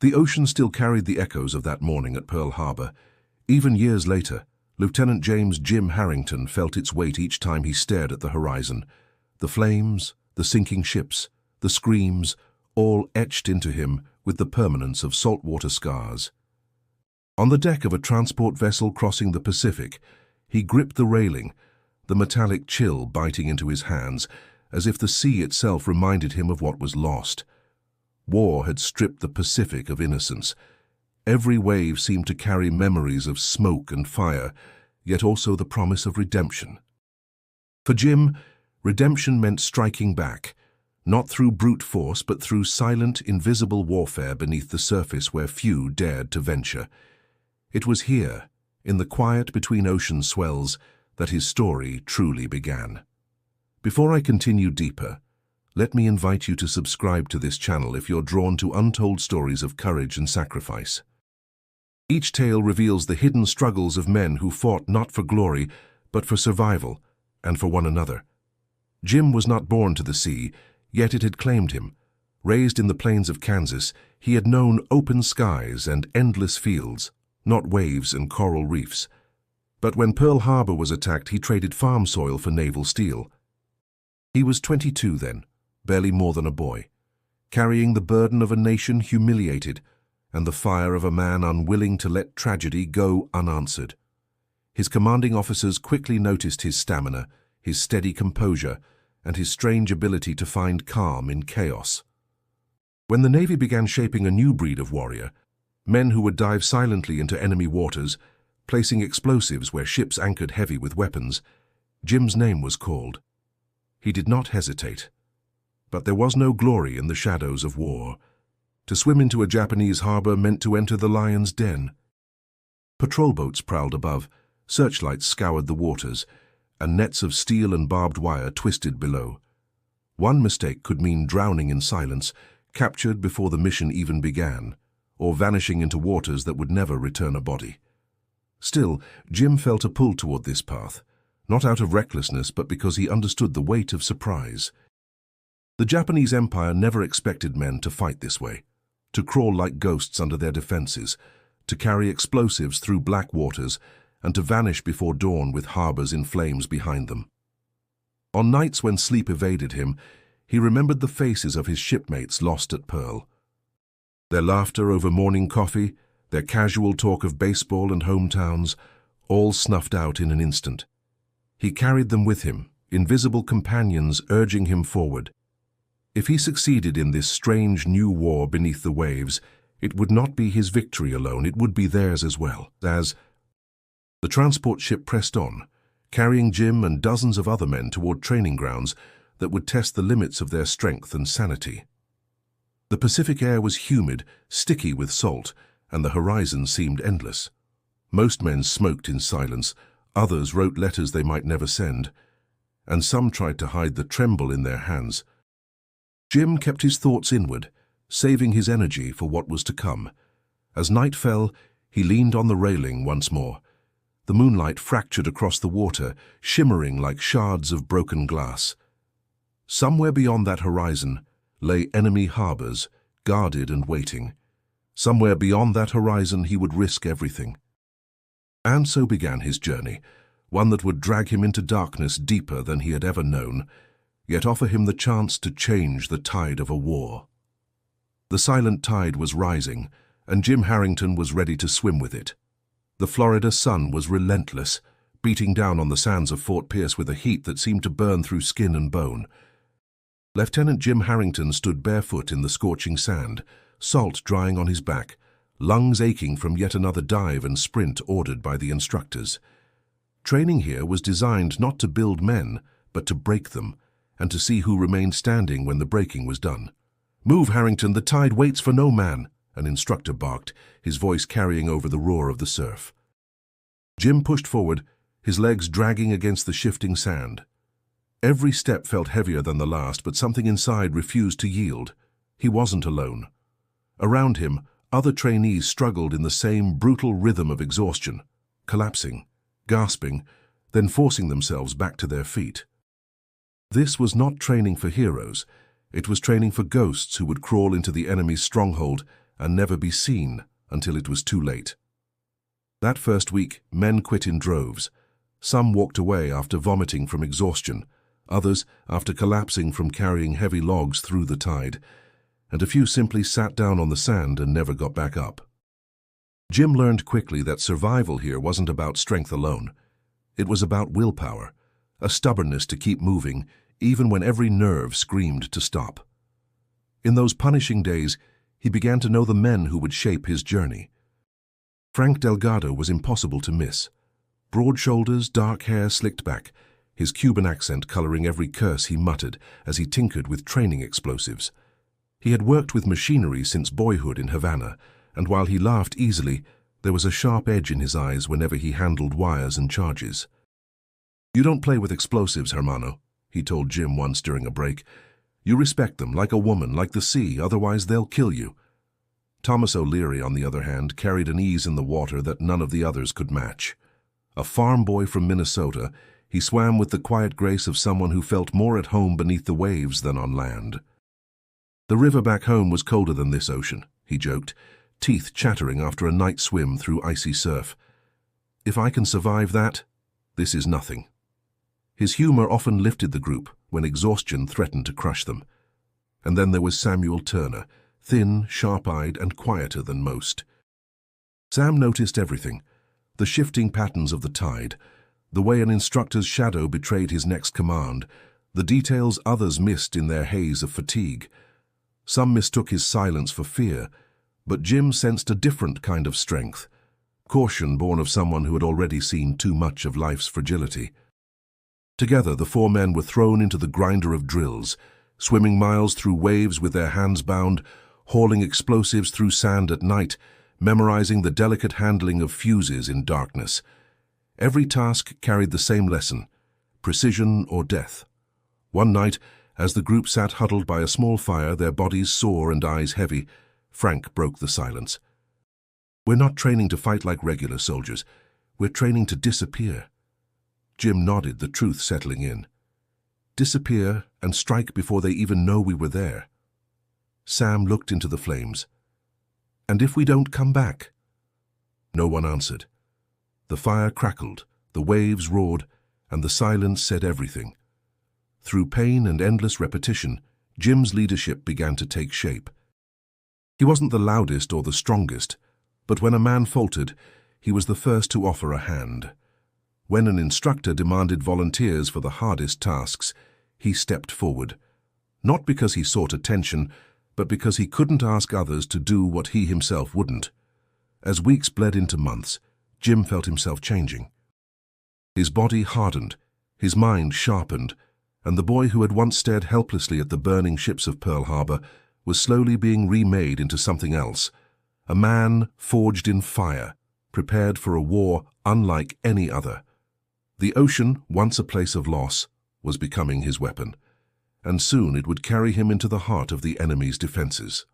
The ocean still carried the echoes of that morning at Pearl Harbor. Even years later, Lieutenant James "Jim" Harrington felt its weight each time he stared at the horizon. The flames, the sinking ships, the screams, all etched into him with the permanence of saltwater scars. On the deck of a transport vessel crossing the Pacific, he gripped the railing, the metallic chill biting into his hands, as if the sea itself reminded him of what was lost. War had stripped the Pacific of innocence. Every wave seemed to carry memories of smoke and fire, yet also the promise of redemption. For Jim, redemption meant striking back, not through brute force but through silent, invisible warfare beneath the surface where few dared to venture. It was here, in the quiet between ocean swells, that his story truly began. Before I continue deeper, let me invite you to subscribe to this channel if you're drawn to untold stories of courage and sacrifice. Each tale reveals the hidden struggles of men who fought not for glory, but for survival, and for one another. Jim was not born to the sea, yet it had claimed him. Raised in the plains of Kansas, he had known open skies and endless fields, not waves and coral reefs. But when Pearl Harbor was attacked, he traded farm soil for naval steel. He was 22 then, barely more than a boy, carrying the burden of a nation humiliated and the fire of a man unwilling to let tragedy go unanswered. His commanding officers quickly noticed his stamina, his steady composure, and his strange ability to find calm in chaos. When the Navy began shaping a new breed of warrior, men who would dive silently into enemy waters, placing explosives where ships anchored heavy with weapons, Jim's name was called. He did not hesitate. But there was no glory in the shadows of war. To swim into a Japanese harbor meant to enter the lion's den. Patrol boats prowled above, searchlights scoured the waters, and nets of steel and barbed wire twisted below. One mistake could mean drowning in silence, captured before the mission even began, or vanishing into waters that would never return a body. Still, Jim felt a pull toward this path, not out of recklessness but because he understood the weight of surprise. The Japanese Empire never expected men to fight this way, to crawl like ghosts under their defenses, to carry explosives through black waters, and to vanish before dawn with harbors in flames behind them. On nights when sleep evaded him, he remembered the faces of his shipmates lost at Pearl. Their laughter over morning coffee, their casual talk of baseball and hometowns, all snuffed out in an instant. He carried them with him, invisible companions urging him forward. If he succeeded in this strange new war beneath the waves, it would not be his victory alone, it would be theirs as well. As the transport ship pressed on, carrying Jim and dozens of other men toward training grounds that would test the limits of their strength and sanity. The Pacific air was humid, sticky with salt, and the horizon seemed endless. Most men smoked in silence, others wrote letters they might never send, and some tried to hide the tremble in their hands. Jim kept his thoughts inward, saving his energy for what was to come. As night fell, he leaned on the railing once more. The moonlight fractured across the water, shimmering like shards of broken glass. Somewhere beyond that horizon lay enemy harbors, guarded and waiting. Somewhere beyond that horizon he would risk everything. And so began his journey, one that would drag him into darkness deeper than he had ever known, yet offer him the chance to change the tide of a war. The silent tide was rising, and Jim Harrington was ready to swim with it. The Florida sun was relentless, beating down on the sands of Fort Pierce with a heat that seemed to burn through skin and bone. Lieutenant Jim Harrington stood barefoot in the scorching sand, salt drying on his back, lungs aching from yet another dive and sprint ordered by the instructors. Training here was designed not to build men, but to break them, and to see who remained standing when the breaking was done. "Move, Harrington, the tide waits for no man," an instructor barked, his voice carrying over the roar of the surf. Jim pushed forward, his legs dragging against the shifting sand. Every step felt heavier than the last, but something inside refused to yield. He wasn't alone. Around him, other trainees struggled in the same brutal rhythm of exhaustion, collapsing, gasping, then forcing themselves back to their feet. This was not training for heroes. It was training for ghosts who would crawl into the enemy's stronghold and never be seen until it was too late. That first week, men quit in droves. Some walked away after vomiting from exhaustion, others after collapsing from carrying heavy logs through the tide, and a few simply sat down on the sand and never got back up. Jim learned quickly that survival here wasn't about strength alone. It was about willpower, a stubbornness to keep moving, even when every nerve screamed to stop. In those punishing days, he began to know the men who would shape his journey. Frank Delgado was impossible to miss. Broad shoulders, dark hair slicked back, his Cuban accent coloring every curse he muttered as he tinkered with training explosives. He had worked with machinery since boyhood in Havana, and while he laughed easily, there was a sharp edge in his eyes whenever he handled wires and charges. "You don't play with explosives, hermano," he told Jim once during a break. "You respect them like a woman, like the sea, otherwise they'll kill you." Thomas O'Leary, on the other hand, carried an ease in the water that none of the others could match. A farm boy from Minnesota, he swam with the quiet grace of someone who felt more at home beneath the waves than on land. The river back home was colder than this ocean, he joked, teeth chattering after a night swim through icy surf. "If I can survive that, this is nothing." His humor often lifted the group when exhaustion threatened to crush them. And then there was Samuel Turner, thin, sharp-eyed, and quieter than most. Sam noticed everything, the shifting patterns of the tide, the way an instructor's shadow betrayed his next command, the details others missed in their haze of fatigue. Some mistook his silence for fear, but Jim sensed a different kind of strength, caution born of someone who had already seen too much of life's fragility. Together, the four men were thrown into the grinder of drills, swimming miles through waves with their hands bound, hauling explosives through sand at night, memorizing the delicate handling of fuses in darkness. Every task carried the same lesson: precision or death. One night, as the group sat huddled by a small fire, their bodies sore and eyes heavy, Frank broke the silence. "We're not training to fight like regular soldiers. We're training to disappear." Jim nodded, the truth settling in. "Disappear and strike before they even know we were there." Sam looked into the flames. "And if we don't come back?" No one answered. The fire crackled, the waves roared, and the silence said everything. Through pain and endless repetition, Jim's leadership began to take shape. He wasn't the loudest or the strongest, but when a man faltered, he was the first to offer a hand. When an instructor demanded volunteers for the hardest tasks, he stepped forward, not because he sought attention, but because he couldn't ask others to do what he himself wouldn't. As weeks bled into months, Jim felt himself changing. His body hardened, his mind sharpened, and the boy who had once stared helplessly at the burning ships of Pearl Harbor was slowly being remade into something else, a man forged in fire, prepared for a war unlike any other. The ocean, once a place of loss, was becoming his weapon, and soon it would carry him into the heart of the enemy's defenses.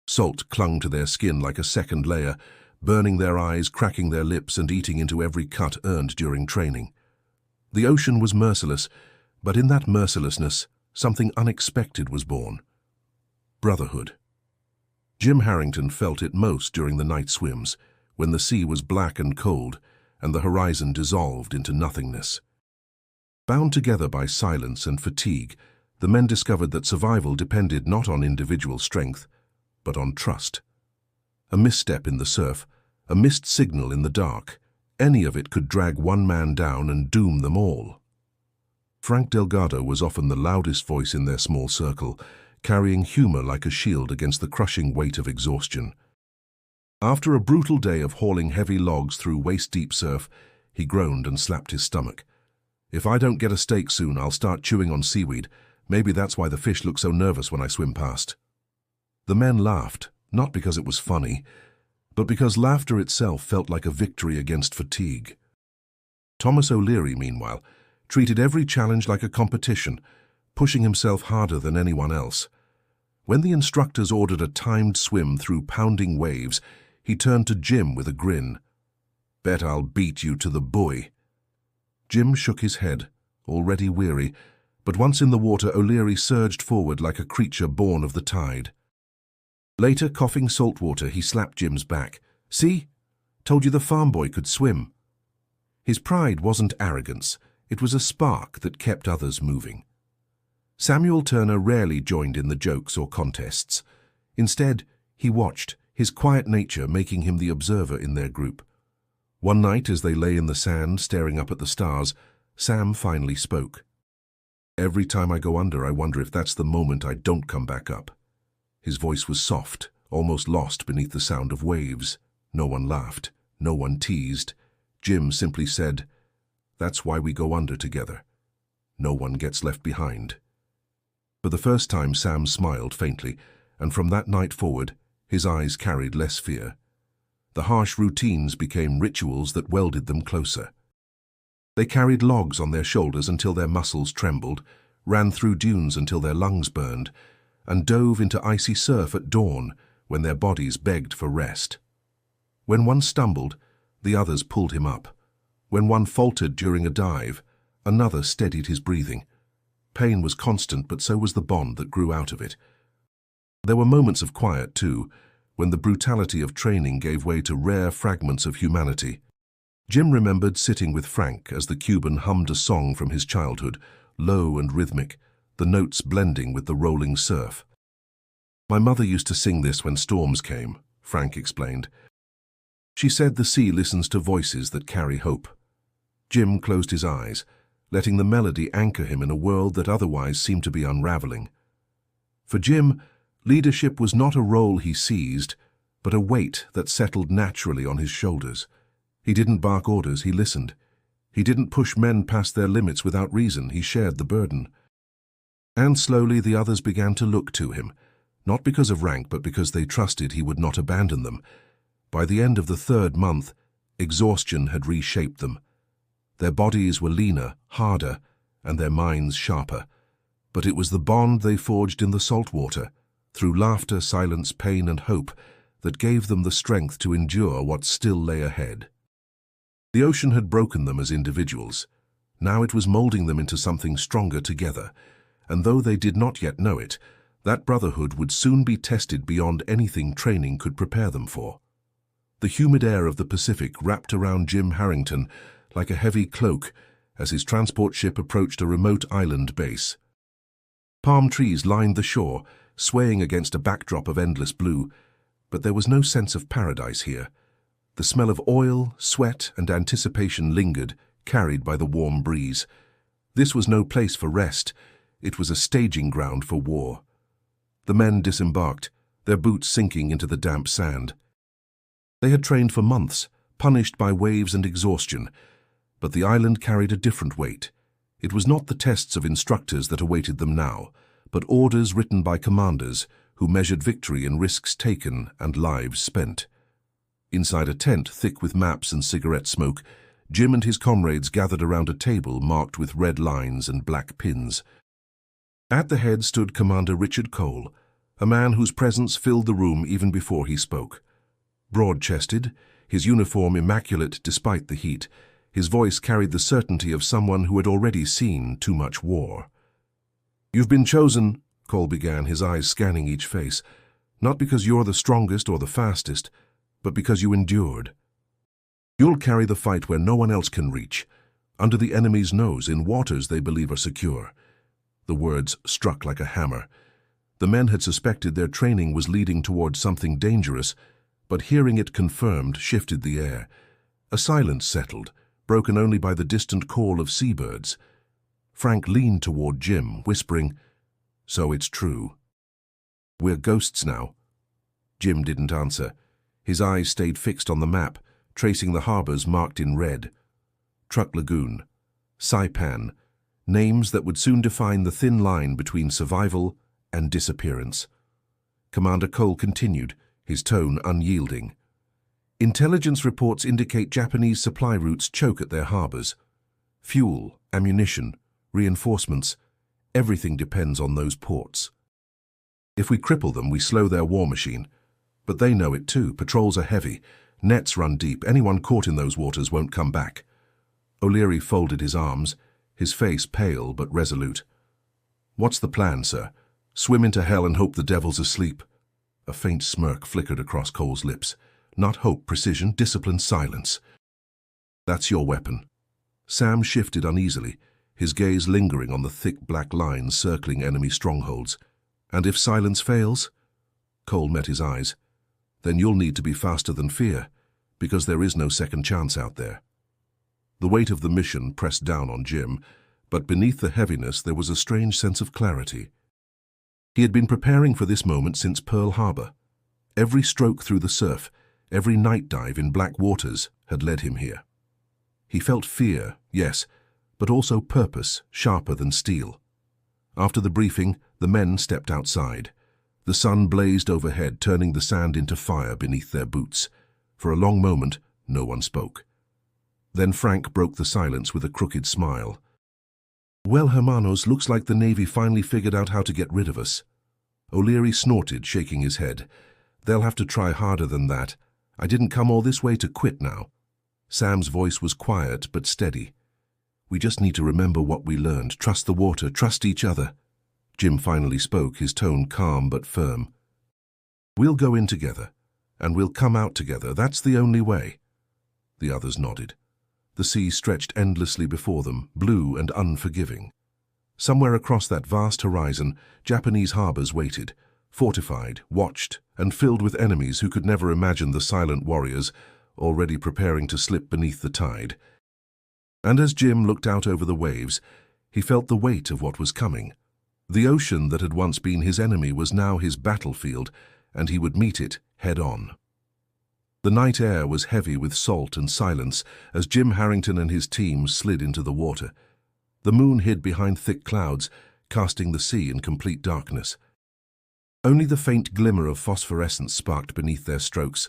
Salt clung to their skin like a second layer, burning their eyes, cracking their lips, and eating into every cut earned during training. The ocean was merciless, but in that mercilessness, something unexpected was born: brotherhood. Jim Harrington felt it most during the night swims, when the sea was black and cold, and the horizon dissolved into nothingness. Bound together by silence and fatigue, the men discovered that survival depended not on individual strength, but on trust. A misstep in the surf, a missed signal in the dark, any of it could drag one man down and doom them all. Frank Delgado was often the loudest voice in their small circle, carrying humor like a shield against the crushing weight of exhaustion. After a brutal day of hauling heavy logs through waist-deep surf, he groaned and slapped his stomach. "If I don't get a steak soon, I'll start chewing on seaweed. Maybe that's why the fish look so nervous when I swim past." The men laughed, not because it was funny, but because laughter itself felt like a victory against fatigue. Thomas O'Leary, meanwhile, treated every challenge like a competition, pushing himself harder than anyone else. When the instructors ordered a timed swim through pounding waves, he turned to Jim with a grin. "Bet I'll beat you to the buoy." Jim shook his head, already weary, but once in the water, O'Leary surged forward like a creature born of the tide. Later, coughing salt water, he slapped Jim's back. "See? Told you the farm boy could swim." His pride wasn't arrogance. It was a spark that kept others moving. Samuel Turner rarely joined in the jokes or contests. Instead, he watched, his quiet nature making him the observer in their group. One night, as they lay in the sand staring up at the stars, Sam finally spoke. "Every time I go under, I wonder if that's the moment I don't come back up." His voice was soft, almost lost beneath the sound of waves. No one laughed. No one teased. Jim simply said, "That's why we go under together. No one gets left behind." For the first time, Sam smiled faintly, and from that night forward, his eyes carried less fear. The harsh routines became rituals that welded them closer. They carried logs on their shoulders until their muscles trembled, ran through dunes until their lungs burned, and dove into icy surf at dawn when their bodies begged for rest. When one stumbled, the others pulled him up. When one faltered during a dive, another steadied his breathing. Pain was constant, but so was the bond that grew out of it. There were moments of quiet, too, when the brutality of training gave way to rare fragments of humanity. Jim remembered sitting with Frank as the Cuban hummed a song from his childhood, low and rhythmic, the notes blending with the rolling surf. "My mother used to sing this when storms came," Frank explained. "She said the sea listens to voices that carry hope." Jim closed his eyes, letting the melody anchor him in a world that otherwise seemed to be unraveling. For Jim, leadership was not a role he seized, but a weight that settled naturally on his shoulders. He didn't bark orders, he listened. He didn't push men past their limits without reason, he shared the burden. And slowly the others began to look to him, not because of rank, but because they trusted he would not abandon them. By the end of the 3rd month, exhaustion had reshaped them. Their bodies were leaner, harder, and their minds sharper. But it was the bond they forged in the salt water, through laughter, silence, pain, and hope, that gave them the strength to endure what still lay ahead. The ocean had broken them as individuals. Now it was molding them into something stronger together, and though they did not yet know it, that brotherhood would soon be tested beyond anything training could prepare them for. The humid air of the Pacific wrapped around Jim Harrington like a heavy cloak as his transport ship approached a remote island base. Palm trees lined the shore, swaying against a backdrop of endless blue, but there was no sense of paradise here. The smell of oil, sweat, and anticipation lingered, carried by the warm breeze. This was no place for rest. It was a staging ground for war. The men disembarked, their boots sinking into the damp sand. They had trained for months, punished by waves and exhaustion, but the island carried a different weight. It was not the tests of instructors that awaited them now, but orders written by commanders who measured victory in risks taken and lives spent. Inside a tent thick with maps and cigarette smoke, Jim and his comrades gathered around a table marked with red lines and black pins. At the head stood Commander Richard Cole, a man whose presence filled the room even before he spoke. Broad-chested, his uniform immaculate despite the heat, his voice carried the certainty of someone who had already seen too much war. "You've been chosen," Cole began, his eyes scanning each face, "not because you're the strongest or the fastest, but because you endured. You'll carry the fight where no one else can reach, under the enemy's nose in waters they believe are secure." The words struck like a hammer. The men had suspected their training was leading towards something dangerous, but hearing it confirmed shifted the air. A silence settled, broken only by the distant call of seabirds. Frank leaned toward Jim, whispering, "So it's true. We're ghosts now." Jim didn't answer. His eyes stayed fixed on the map, tracing the harbors marked in red. Truck Lagoon, Saipan, names that would soon define the thin line between survival and disappearance. Commander Cole continued, his tone unyielding. "Intelligence reports indicate Japanese supply routes choke at their harbors. Fuel, ammunition, reinforcements, everything depends on those ports. If we cripple them, we slow their war machine. But they know it too. Patrols are heavy. Nets run deep. Anyone caught in those waters won't come back." O'Leary folded his arms, his face pale but resolute. "What's the plan, sir? Swim into hell and hope the devil's asleep?" A faint smirk flickered across Cole's lips. Not hope, precision, discipline, silence. That's your weapon. Sam shifted uneasily, his gaze lingering on the thick black lines circling enemy strongholds. And if silence fails? Cole met his eyes. Then you'll need to be faster than fear, because there is no second chance out there. The weight of the mission pressed down on Jim, but beneath the heaviness there was a strange sense of clarity. He had been preparing for this moment since Pearl Harbor. Every stroke through the surf, every night dive in black waters had led him here. He felt fear, yes, but also purpose, sharper than steel. After the briefing, the men stepped outside. The sun blazed overhead, turning the sand into fire beneath their boots. For a long moment, no one spoke. Then Frank broke the silence with a crooked smile. "Well, hermanos, looks like the Navy finally figured out how to get rid of us." O'Leary snorted, shaking his head. "They'll have to try harder than that. I didn't come all this way to quit now." Sam's voice was quiet but steady. "We just need to remember what we learned. Trust the water, trust each other." Jim finally spoke, his tone calm but firm. "We'll go in together, and we'll come out together. That's the only way." The others nodded. The sea stretched endlessly before them, blue and unforgiving. Somewhere across that vast horizon, Japanese harbors waited, fortified, watched, and filled with enemies who could never imagine the silent warriors already preparing to slip beneath the tide. And as Jim looked out over the waves, he felt the weight of what was coming. The ocean that had once been his enemy was now his battlefield, and he would meet it head-on. The night air was heavy with salt and silence as Jim Harrington and his team slid into the water. The moon hid behind thick clouds, casting the sea in complete darkness. Only the faint glimmer of phosphorescence sparked beneath their strokes,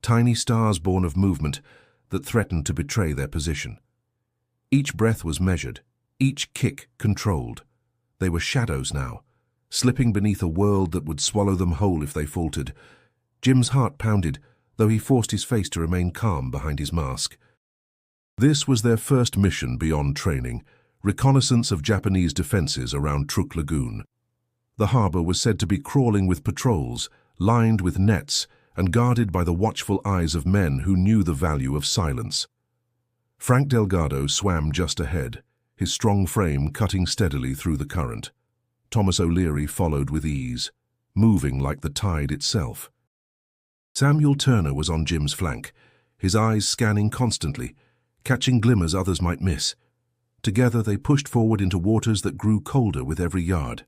tiny stars born of movement that threatened to betray their position. Each breath was measured, each kick controlled. They were shadows now, slipping beneath a world that would swallow them whole if they faltered. Jim's heart pounded, though he forced his face to remain calm behind his mask. This was their first mission beyond training, reconnaissance of Japanese defenses around Truk Lagoon. The harbor was said to be crawling with patrols, lined with nets, and guarded by the watchful eyes of men who knew the value of silence. Frank Delgado swam just ahead, his strong frame cutting steadily through the current. Thomas O'Leary followed with ease, moving like the tide itself. Samuel Turner was on Jim's flank, his eyes scanning constantly, catching glimmers others might miss. Together they pushed forward into waters that grew colder with every yard.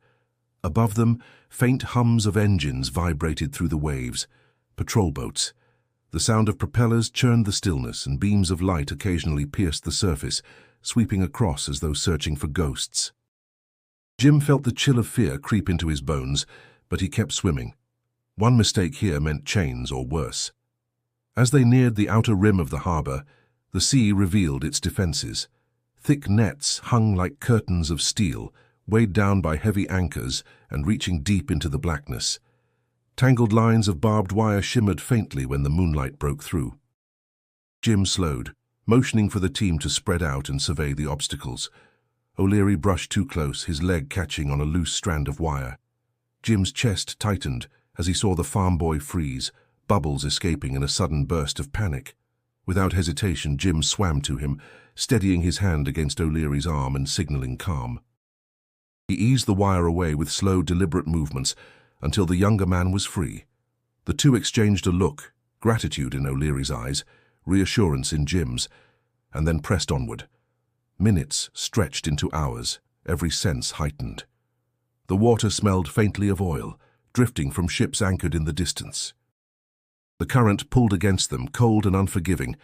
Above them, faint hums of engines vibrated through the waves. Patrol boats. The sound of propellers churned the stillness, and beams of light occasionally pierced the surface, sweeping across as though searching for ghosts. Jim felt the chill of fear creep into his bones, but he kept swimming. One mistake here meant chains or worse. As they neared the outer rim of the harbor, the sea revealed its defenses. Thick nets hung like curtains of steel, weighed down by heavy anchors and reaching deep into the blackness. Tangled lines of barbed wire shimmered faintly when the moonlight broke through. Jim slowed, motioning for the team to spread out and survey the obstacles. O'Leary brushed too close, his leg catching on a loose strand of wire. Jim's chest tightened as he saw the farm boy freeze, bubbles escaping in a sudden burst of panic. Without hesitation, Jim swam to him, steadying his hand against O'Leary's arm and signaling calm. He eased the wire away with slow, deliberate movements until the younger man was free. The two exchanged a look, gratitude in O'Leary's eyes, reassurance in Jim's, and then pressed onward. Minutes stretched into hours, every sense heightened. The water smelled faintly of oil, drifting from ships anchored in the distance. The current pulled against them, cold and unforgiving,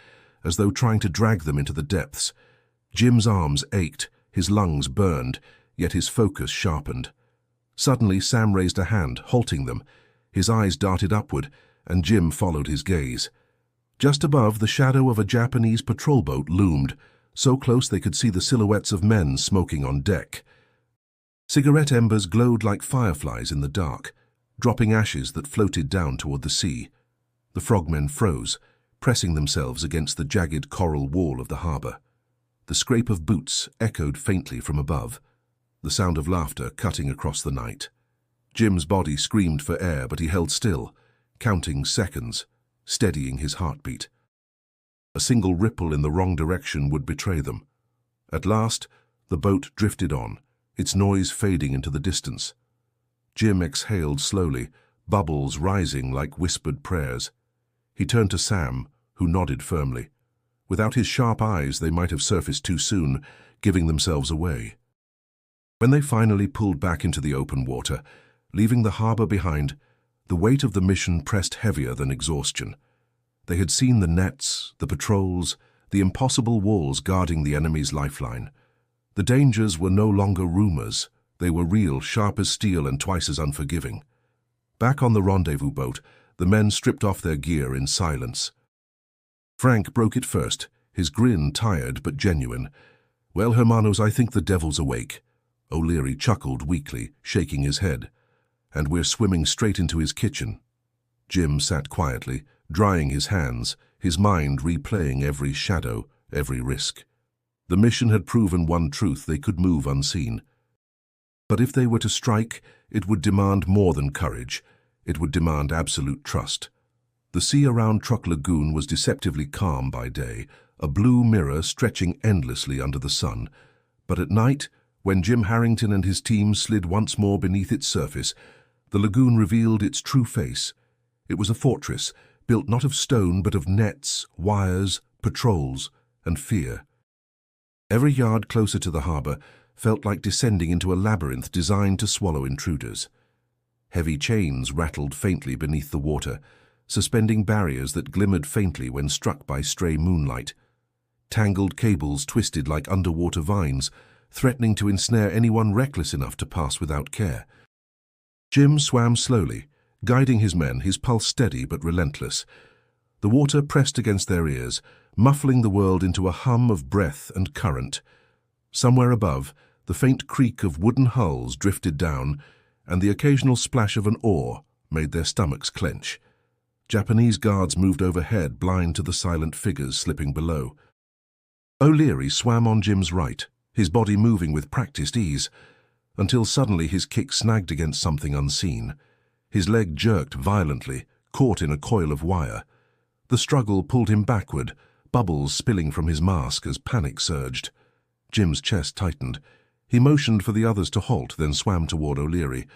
as though trying to drag them into the depths. Jim's arms ached, his lungs burned, yet his focus sharpened. Suddenly, Sam raised a hand, halting them. His eyes darted upward, and Jim followed his gaze. Just above, the shadow of a Japanese patrol boat loomed, so close they could see the silhouettes of men smoking on deck. Cigarette embers glowed like fireflies in the dark, dropping ashes that floated down toward the sea. The frogmen froze, pressing themselves against the jagged coral wall of the harbor. The scrape of boots echoed faintly from above, the sound of laughter cutting across the night. Jim's body screamed for air, but he held still, counting seconds, steadying his heartbeat. A single ripple in the wrong direction would betray them. At last, the boat drifted on, its noise fading into the distance. Jim exhaled slowly, bubbles rising like whispered prayers. He turned to Sam, who nodded firmly. Without his sharp eyes, they might have surfaced too soon, giving themselves away. When they finally pulled back into the open water, leaving the harbor behind, the weight of the mission pressed heavier than exhaustion. They had seen the nets, the patrols, the impossible walls guarding the enemy's lifeline. The dangers were no longer rumors. They were real, sharp as steel and twice as unforgiving. Back on the rendezvous boat, the men stripped off their gear in silence. Frank broke it first, his grin tired but genuine. "Well, hermanos, I think the devil's awake." O'Leary chuckled weakly, shaking his head. "And we're swimming straight into his kitchen." Jim sat quietly, drying his hands, his mind replaying every shadow, every risk. The mission had proven one truth: they could move unseen. But if they were to strike, it would demand more than courage. It would demand absolute trust. The sea around Truck Lagoon was deceptively calm by day, a blue mirror stretching endlessly under the sun. But at night, when Jim Harrington and his team slid once more beneath its surface, the lagoon revealed its true face. It was a fortress, built not of stone but of nets, wires, patrols, and fear. Every yard closer to the harbor felt like descending into a labyrinth designed to swallow intruders. Heavy chains rattled faintly beneath the water, suspending barriers that glimmered faintly when struck by stray moonlight. Tangled cables twisted like underwater vines, threatening to ensnare anyone reckless enough to pass without care. Jim swam slowly, guiding his men, his pulse steady but relentless. The water pressed against their ears, muffling the world into a hum of breath and current. Somewhere above, the faint creak of wooden hulls drifted down, and the occasional splash of an oar made their stomachs clench. Japanese guards moved overhead, blind to the silent figures slipping below. O'Leary swam on Jim's right, his body moving with practiced ease, until suddenly his kick snagged against something unseen. His leg jerked violently, caught in a coil of wire. The struggle pulled him backward, bubbles spilling from his mask as panic surged. Jim's chest tightened. He motioned for the others to halt, then swam toward O'Leary.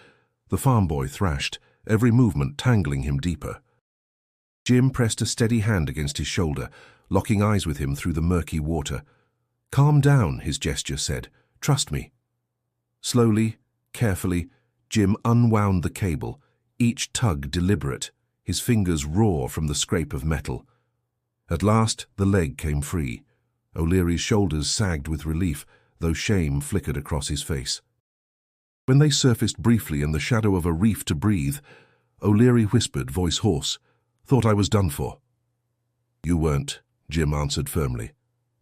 The farm boy thrashed, every movement tangling him deeper. Jim pressed a steady hand against his shoulder, locking eyes with him through the murky water. "Calm down," his gesture said. "Trust me." Slowly, carefully, Jim unwound the cable, each tug deliberate, his fingers raw from the scrape of metal. At last, the leg came free. O'Leary's shoulders sagged with relief, though shame flickered across his face. When they surfaced briefly in the shadow of a reef to breathe, O'Leary whispered, voice hoarse, "Thought I was done for." "You weren't," Jim answered firmly.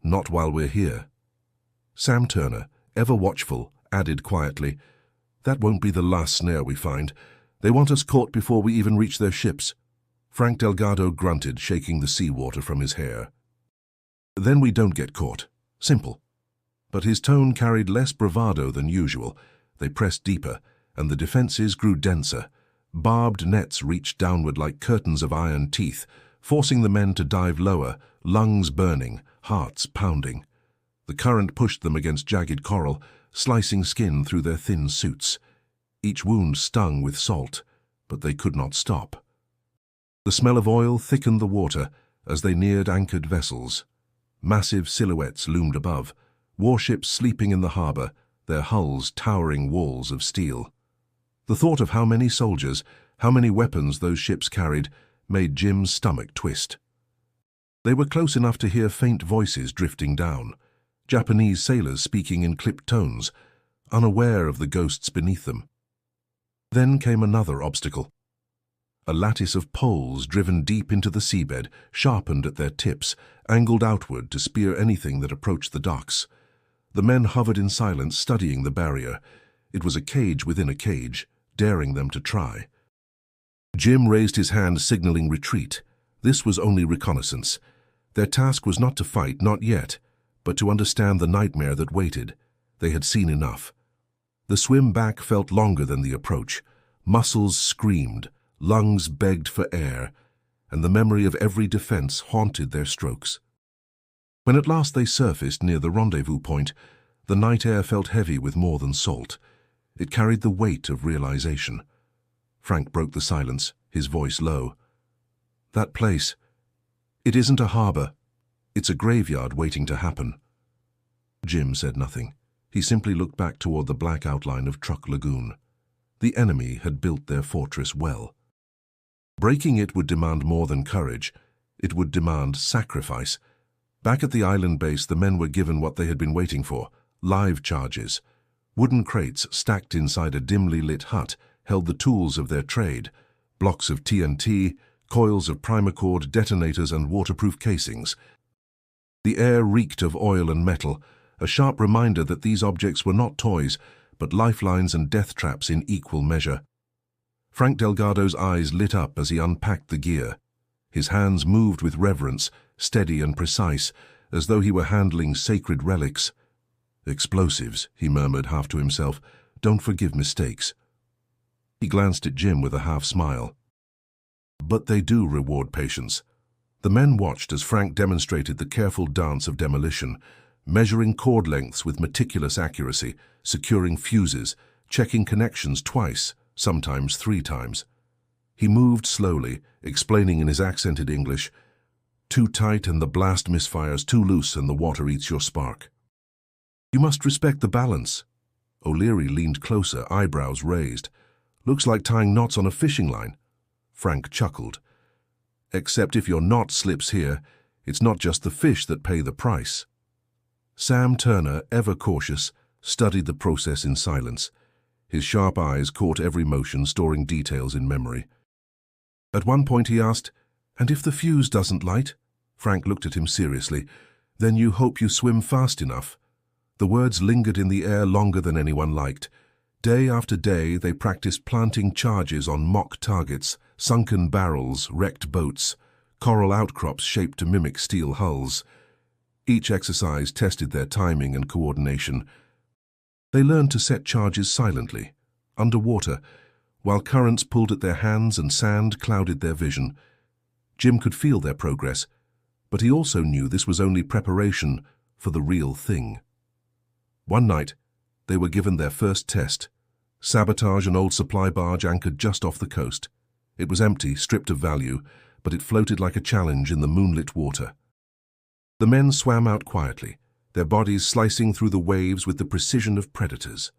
"Not while we're here." Sam Turner, ever watchful, added quietly, "That won't be the last snare we find. They want us caught before we even reach their ships." Frank Delgado grunted, shaking the seawater from his hair. "Then we don't get caught. Simple." But his tone carried less bravado than usual. They pressed deeper, and the defenses grew denser. Barbed nets reached downward like curtains of iron teeth, forcing the men to dive lower, lungs burning, hearts pounding. The current pushed them against jagged coral, slicing skin through their thin suits. Each wound stung with salt, but they could not stop. The smell of oil thickened the water as they neared anchored vessels. Massive silhouettes loomed above, warships sleeping in the harbor, their hulls towering walls of steel. The thought of how many soldiers, how many weapons those ships carried, made Jim's stomach twist. They were close enough to hear faint voices drifting down, Japanese sailors speaking in clipped tones, unaware of the ghosts beneath them. Then came another obstacle. A lattice of poles driven deep into the seabed, sharpened at their tips, angled outward to spear anything that approached the docks. The men hovered in silence, studying the barrier. It was a cage within a cage, daring them to try. Jim raised his hand, signaling retreat. This was only reconnaissance. Their task was not to fight, not yet, but to understand the nightmare that waited. They had seen enough. The swim back felt longer than the approach. Muscles screamed, lungs begged for air, and the memory of every defense haunted their strokes. When at last they surfaced near the rendezvous point, the night air felt heavy with more than salt. It carried the weight of realization. Frank broke the silence, his voice low. "That place, it isn't a harbor. It's a graveyard waiting to happen." Jim said nothing. He simply looked back toward the black outline of Truck Lagoon. The enemy had built their fortress well. Breaking it would demand more than courage. It would demand sacrifice. Back at the island base, the men were given what they had been waiting for: live charges. Wooden crates stacked inside a dimly lit hut held the tools of their trade: blocks of TNT, coils of primacord, detonators, and waterproof casings. The air reeked of oil and metal, a sharp reminder that these objects were not toys, but lifelines and death traps in equal measure. Frank Delgado's eyes lit up as he unpacked the gear. His hands moved with reverence, steady and precise, as though he were handling sacred relics. "Explosives," he murmured half to himself. "Don't forgive mistakes." He glanced at Jim with a half-smile. "But they do reward patience." The men watched as Frank demonstrated the careful dance of demolition, measuring cord lengths with meticulous accuracy, securing fuses, checking connections twice, sometimes 3 times. He moved slowly, explaining in his accented English, "Too tight and the blast misfires, too loose and the water eats your spark. You must respect the balance." O'Leary leaned closer, eyebrows raised. "Looks like tying knots on a fishing line." Frank chuckled. "Except if your knot slips here, it's not just the fish that pay the price." Sam Turner, ever cautious, studied the process in silence. His sharp eyes caught every motion, storing details in memory. At one point he asked, "And if the fuse doesn't light?" Frank looked at him seriously. "Then you hope you swim fast enough." The words lingered in the air longer than anyone liked. Day after day they practiced planting charges on mock targets, sunken barrels, wrecked boats, coral outcrops shaped to mimic steel hulls. Each exercise tested their timing and coordination. They learned to set charges silently, underwater, while currents pulled at their hands and sand clouded their vision. Jim could feel their progress, but he also knew this was only preparation for the real thing. One night, they were given their first test: sabotage an old supply barge anchored just off the coast. It was empty, stripped of value, but it floated like a challenge in the moonlit water. The men swam out quietly, their bodies slicing through the waves with the precision of predators.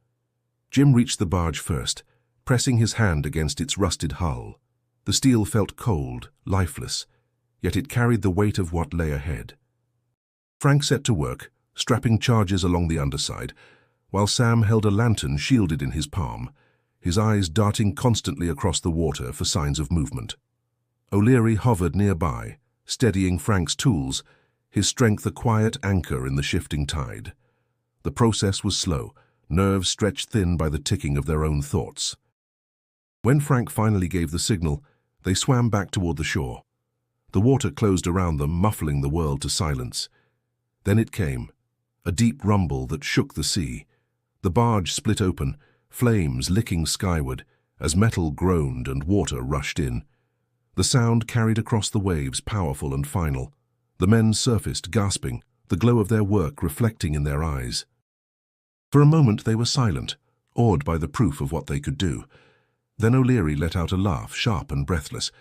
Jim reached the barge first, pressing his hand against its rusted hull. The steel felt cold, lifeless, yet it carried the weight of what lay ahead. Frank set to work, strapping charges along the underside, while Sam held a lantern shielded in his palm, his eyes darting constantly across the water for signs of movement. O'Leary hovered nearby, steadying Frank's tools, his strength a quiet anchor in the shifting tide. The process was slow, nerves stretched thin by the ticking of their own thoughts. When Frank finally gave the signal, they swam back toward the shore. The water closed around them, muffling the world to silence. Then it came, a deep rumble that shook the sea. The barge split open, flames licking skyward, as metal groaned and water rushed in. The sound carried across the waves, powerful and final. The men surfaced, gasping, the glow of their work reflecting in their eyes. For a moment they were silent, awed by the proof of what they could do. Then O'Leary let out a laugh, sharp and breathless.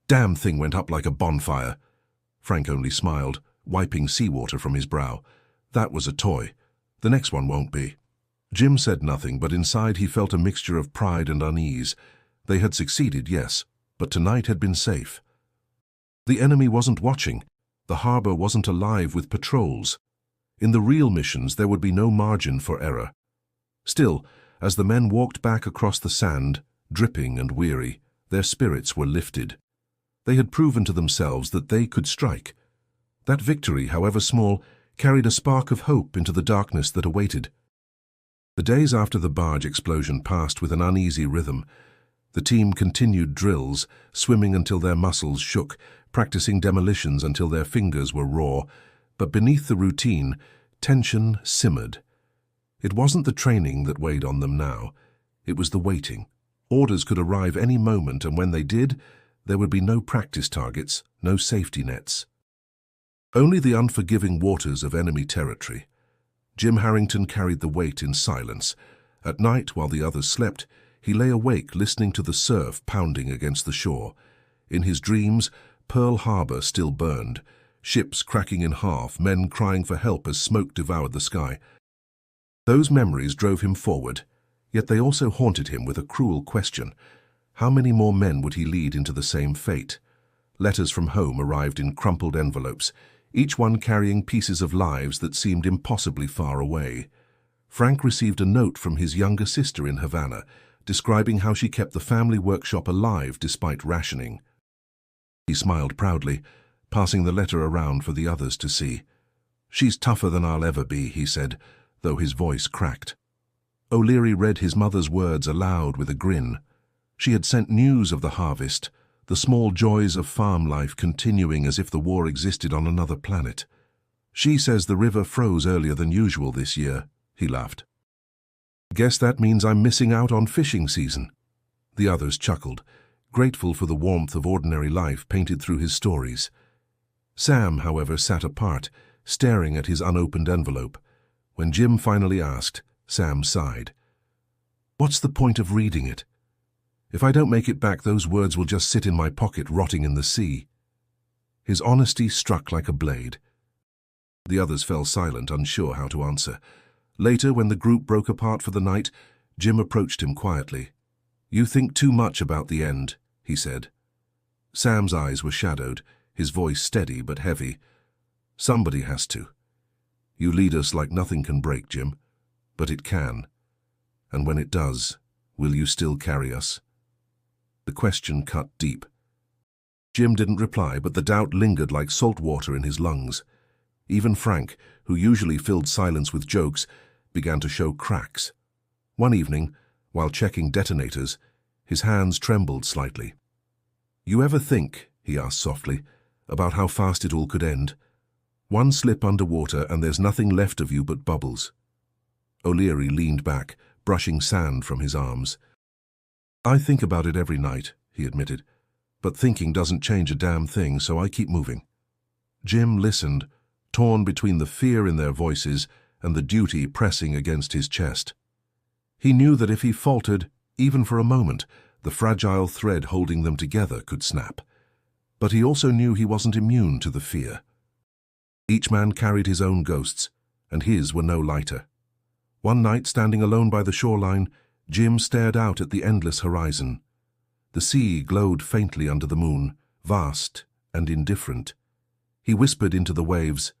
"Damn thing went up like a bonfire." Frank only smiled, wiping seawater from his brow. "That was a toy. The next one won't be." Jim said nothing, but inside he felt a mixture of pride and unease. They had succeeded, yes, but tonight had been safe. The enemy wasn't watching. The harbor wasn't alive with patrols. In the real missions, there would be no margin for error. Still, as the men walked back across the sand, dripping and weary, their spirits were lifted. They had proven to themselves that they could strike. That victory, however small, carried a spark of hope into the darkness that awaited. The days after the barge explosion passed with an uneasy rhythm. The team continued drills, swimming until their muscles shook, practicing demolitions until their fingers were raw, but beneath the routine, tension simmered. It wasn't the training that weighed on them now. It was the waiting. Orders could arrive any moment, and when they did, there would be no practice targets, no safety nets. Only the unforgiving waters of enemy territory. Jim Harrington carried the weight in silence. At night, while the others slept, he lay awake listening to the surf pounding against the shore. In his dreams, Pearl Harbor still burned, ships cracking in half, men crying for help as smoke devoured the sky. Those memories drove him forward, yet they also haunted him with a cruel question. How many more men would he lead into the same fate? Letters from home arrived in crumpled envelopes, each one carrying pieces of lives that seemed impossibly far away. Frank received a note from his younger sister in Havana, describing how she kept the family workshop alive despite rationing. He smiled proudly, passing the letter around for the others to see. "She's tougher than I'll ever be," he said, though his voice cracked. O'Leary read his mother's words aloud with a grin. She had sent news of the harvest, the small joys of farm life continuing as if the war existed on another planet. "She says the river froze earlier than usual this year," he laughed. "Guess that means I'm missing out on fishing season." The others chuckled, grateful for the warmth of ordinary life painted through his stories. Sam, however, sat apart, staring at his unopened envelope. When Jim finally asked, Sam sighed. "What's the point of reading it? If I don't make it back, those words will just sit in my pocket, rotting in the sea." His honesty struck like a blade. The others fell silent, unsure how to answer. Later, when the group broke apart for the night, Jim approached him quietly. "You think too much about the end," he said. Sam's eyes were shadowed, his voice steady but heavy. "Somebody has to. You lead us like nothing can break, Jim, but it can. And when it does, will you still carry us?" The question cut deep. Jim didn't reply, but the doubt lingered like salt water in his lungs. Even Frank, who usually filled silence with jokes, began to show cracks. One evening, while checking detonators, his hands trembled slightly. "You ever think," he asked softly, "about how fast it all could end? One slip underwater and there's nothing left of you but bubbles." O'Leary leaned back, brushing sand from his arms. "I think about it every night," he admitted, "but thinking doesn't change a damn thing, so I keep moving." Jim listened, torn between the fear in their voices and the duty pressing against his chest. He knew that if he faltered, even for a moment, the fragile thread holding them together could snap. But he also knew he wasn't immune to the fear. Each man carried his own ghosts, and his were no lighter. One night, standing alone by the shoreline, Jim stared out at the endless horizon. The sea glowed faintly under the moon, vast and indifferent. He whispered into the waves,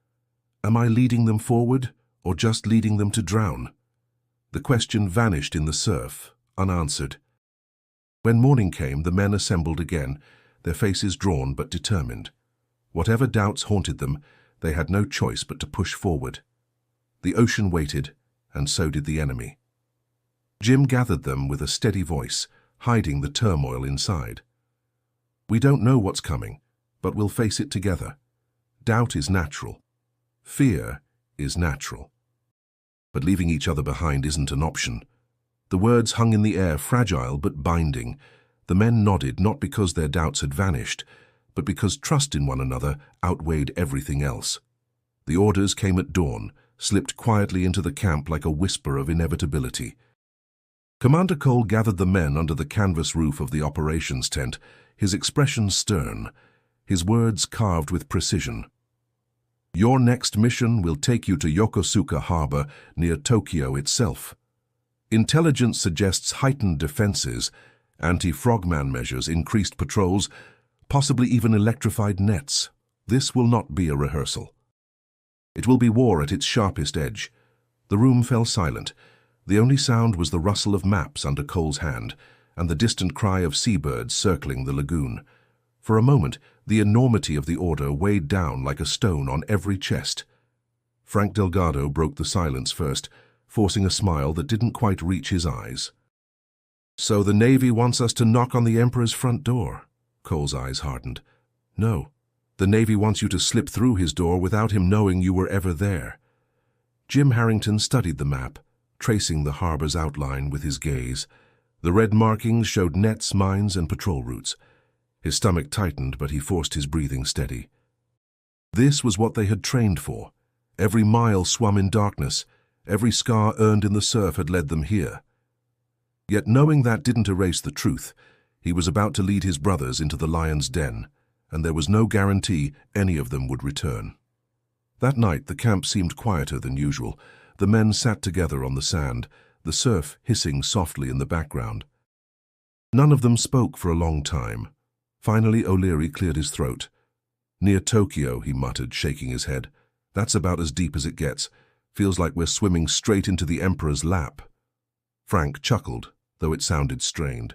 "Am I leading them forward, or just leading them to drown?" The question vanished in the surf, unanswered. When morning came, the men assembled again, their faces drawn but determined. Whatever doubts haunted them, they had no choice but to push forward. The ocean waited, and so did the enemy. Jim gathered them with a steady voice, hiding the turmoil inside. "We don't know what's coming, but we'll face it together. Doubt is natural. Fear is natural. But leaving each other behind isn't an option." The words hung in the air, fragile but binding. The men nodded, not because their doubts had vanished, but because trust in one another outweighed everything else. The orders came at dawn, slipped quietly into the camp like a whisper of inevitability. Commander Cole gathered the men under the canvas roof of the operations tent, his expression stern, his words carved with precision. "Your next mission will take you to Yokosuka Harbor near Tokyo itself. Intelligence suggests heightened defenses, anti-Frogman measures, increased patrols, possibly even electrified nets. This will not be a rehearsal. It will be war at its sharpest edge." The room fell silent. The only sound was the rustle of maps under Cole's hand and the distant cry of seabirds circling the lagoon. For a moment, the enormity of the order weighed down like a stone on every chest. Frank Delgado broke the silence first, forcing a smile that didn't quite reach his eyes. "So the Navy wants us to knock on the Emperor's front door?" Cole's eyes hardened. "No, the Navy wants you to slip through his door without him knowing you were ever there." Jim Harrington studied the map, tracing the harbor's outline with his gaze. The red markings showed nets, mines, and patrol routes. His stomach tightened, but he forced his breathing steady. This was what they had trained for. Every mile swum in darkness. Every scar earned in the surf had led them here. Yet knowing that didn't erase the truth, he was about to lead his brothers into the lion's den, and there was no guarantee any of them would return. That night the camp seemed quieter than usual. The men sat together on the sand, the surf hissing softly in the background. None of them spoke for a long time. Finally O'Leary cleared his throat. "Near Tokyo," he muttered, shaking his head. "That's about as deep as it gets. Feels like we're swimming straight into the Emperor's lap." Frank chuckled, though it sounded strained.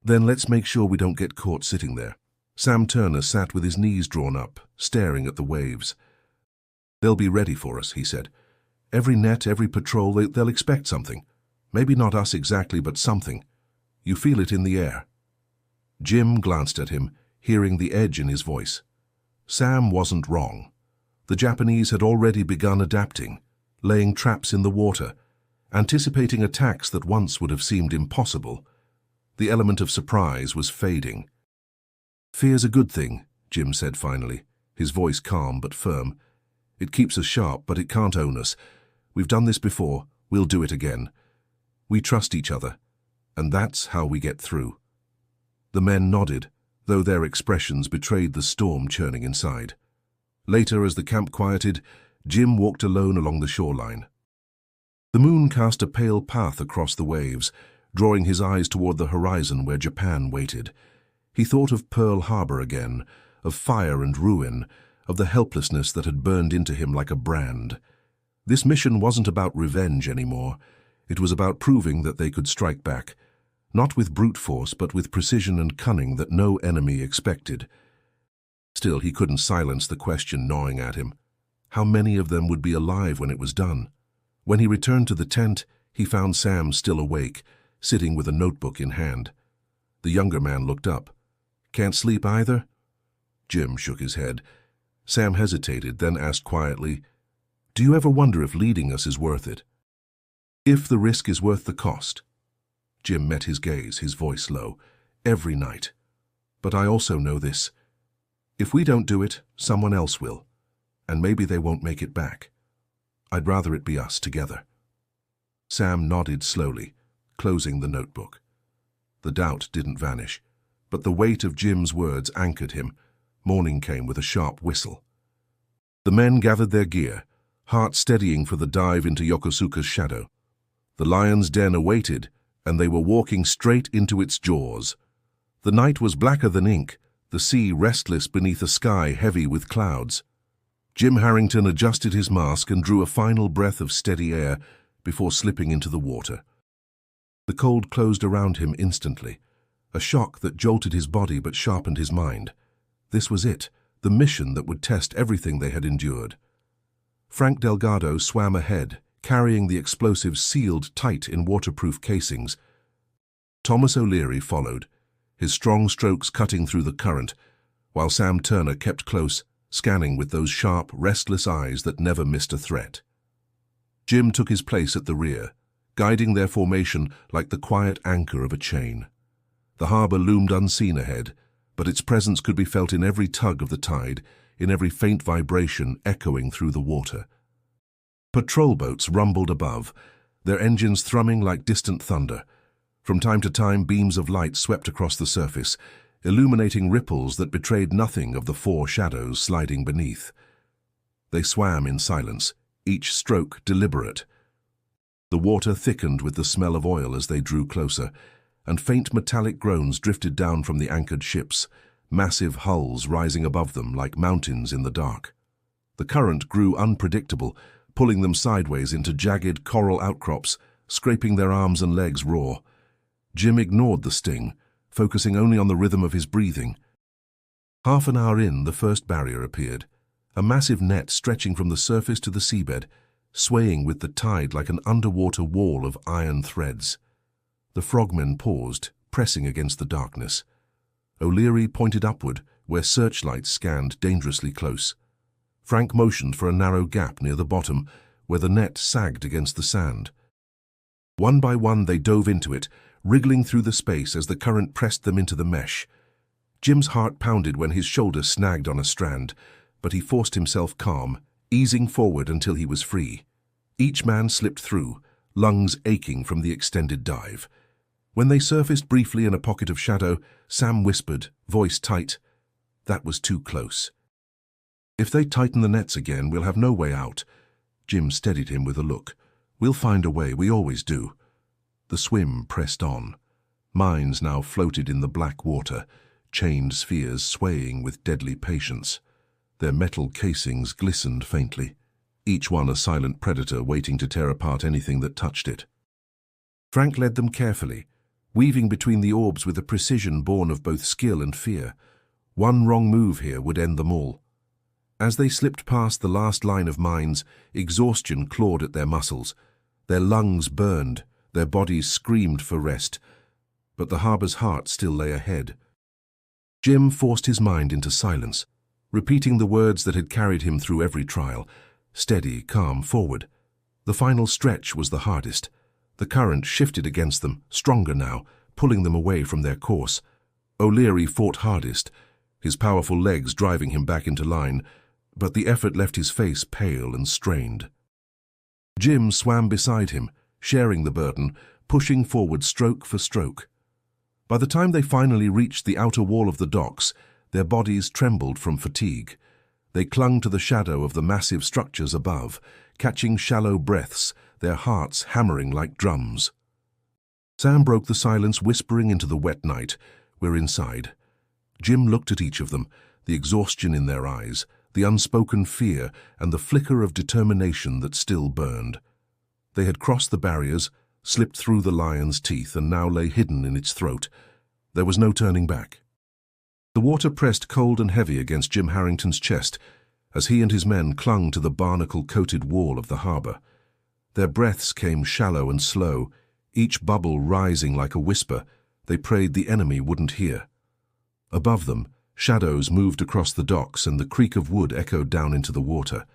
"Then let's make sure we don't get caught sitting there." Sam Turner sat with his knees drawn up, staring at the waves. "They'll be ready for us," he said. "Every net, every patrol, they'll expect something. Maybe not us exactly, but something. You feel it in the air." Jim glanced at him, hearing the edge in his voice. Sam wasn't wrong. The Japanese had already begun adapting, laying traps in the water, anticipating attacks that once would have seemed impossible. The element of surprise was fading. "Fear's a good thing," Jim said finally, his voice calm but firm. "It keeps us sharp, but it can't own us. We've done this before, we'll do it again. We trust each other, and that's how we get through." The men nodded, though their expressions betrayed the storm churning inside. Later, as the camp quieted, Jim walked alone along the shoreline. The moon cast a pale path across the waves, drawing his eyes toward the horizon where Japan waited. He thought of Pearl Harbor again, of fire and ruin, of the helplessness that had burned into him like a brand. This mission wasn't about revenge anymore. It was about proving that they could strike back, not with brute force, but with precision and cunning that no enemy expected. Still, he couldn't silence the question gnawing at him. How many of them would be alive when it was done? When he returned to the tent, he found Sam still awake, sitting with a notebook in hand. The younger man looked up. "Can't sleep either?" Jim shook his head. Sam hesitated, then asked quietly, "Do you ever wonder if leading us is worth it? If the risk is worth the cost?" Jim met his gaze, his voice low. "Every night. But I also know this. If we don't do it, someone else will. And maybe they won't make it back. I'd rather it be us together." Sam nodded slowly, closing the notebook. The doubt didn't vanish, but the weight of Jim's words anchored him. Morning came with a sharp whistle. The men gathered their gear, hearts steadying for the dive into Yokosuka's shadow. The lion's den awaited, and they were walking straight into its jaws. The night was blacker than ink, the sea restless beneath a sky heavy with clouds. Jim Harrington adjusted his mask and drew a final breath of steady air before slipping into the water. The cold closed around him instantly, a shock that jolted his body but sharpened his mind. This was it, the mission that would test everything they had endured. Frank Delgado swam ahead, carrying the explosives sealed tight in waterproof casings. Thomas O'Leary followed, his strong strokes cutting through the current, while Sam Turner kept close, scanning with those sharp, restless eyes that never missed a threat. Jim took his place at the rear, guiding their formation like the quiet anchor of a chain. The harbor loomed unseen ahead, but its presence could be felt in every tug of the tide, in every faint vibration echoing through the water. Patrol boats rumbled above, their engines thrumming like distant thunder. From time to time, beams of light swept across the surface, illuminating ripples that betrayed nothing of the four shadows sliding beneath. They swam in silence, each stroke deliberate. The water thickened with the smell of oil as they drew closer, and faint metallic groans drifted down from the anchored ships, massive hulls rising above them like mountains in the dark. The current grew unpredictable, pulling them sideways into jagged coral outcrops, scraping their arms and legs raw. Jim ignored the sting, focusing only on the rhythm of his breathing. Half an hour in, the first barrier appeared, a massive net stretching from the surface to the seabed, swaying with the tide like an underwater wall of iron threads. The frogmen paused, pressing against the darkness. O'Leary pointed upward, where searchlights scanned dangerously close. Frank motioned for a narrow gap near the bottom, where the net sagged against the sand. One by one they dove into it, wriggling through the space as the current pressed them into the mesh. Jim's heart pounded when his shoulder snagged on a strand, but he forced himself calm, easing forward until he was free. Each man slipped through, lungs aching from the extended dive. When they surfaced briefly in a pocket of shadow, Sam whispered, voice tight, "That was too close. If they tighten the nets again, we'll have no way out." Jim steadied him with a look. "We'll find a way, we always do." The swim pressed on. Mines now floated in the black water, chained spheres swaying with deadly patience. Their metal casings glistened faintly, each one a silent predator waiting to tear apart anything that touched it. Frank led them carefully, weaving between the orbs with a precision born of both skill and fear. One wrong move here would end them all. As they slipped past the last line of mines, exhaustion clawed at their muscles. Their lungs burned, their bodies screamed for rest, but the harbor's heart still lay ahead. Jim forced his mind into silence, repeating the words that had carried him through every trial. Steady, calm, forward. The final stretch was the hardest. The current shifted against them, stronger now, pulling them away from their course. O'Leary fought hardest, his powerful legs driving him back into line, but the effort left his face pale and strained. Jim swam beside him, sharing the burden, pushing forward stroke for stroke. By the time they finally reached the outer wall of the docks, their bodies trembled from fatigue. They clung to the shadow of the massive structures above, catching shallow breaths, their hearts hammering like drums. Sam broke the silence, whispering into the wet night, "We're inside." Jim looked at each of them, the exhaustion in their eyes, the unspoken fear, and the flicker of determination that still burned. They had crossed the barriers, slipped through the lion's teeth, and now lay hidden in its throat. There was no turning back. The water pressed cold and heavy against Jim Harrington's chest as he and his men clung to the barnacle-coated wall of the harbor. Their breaths came shallow and slow, each bubble rising like a whisper they prayed the enemy wouldn't hear. Above them, shadows moved across the docks and the creak of wood echoed down into the water.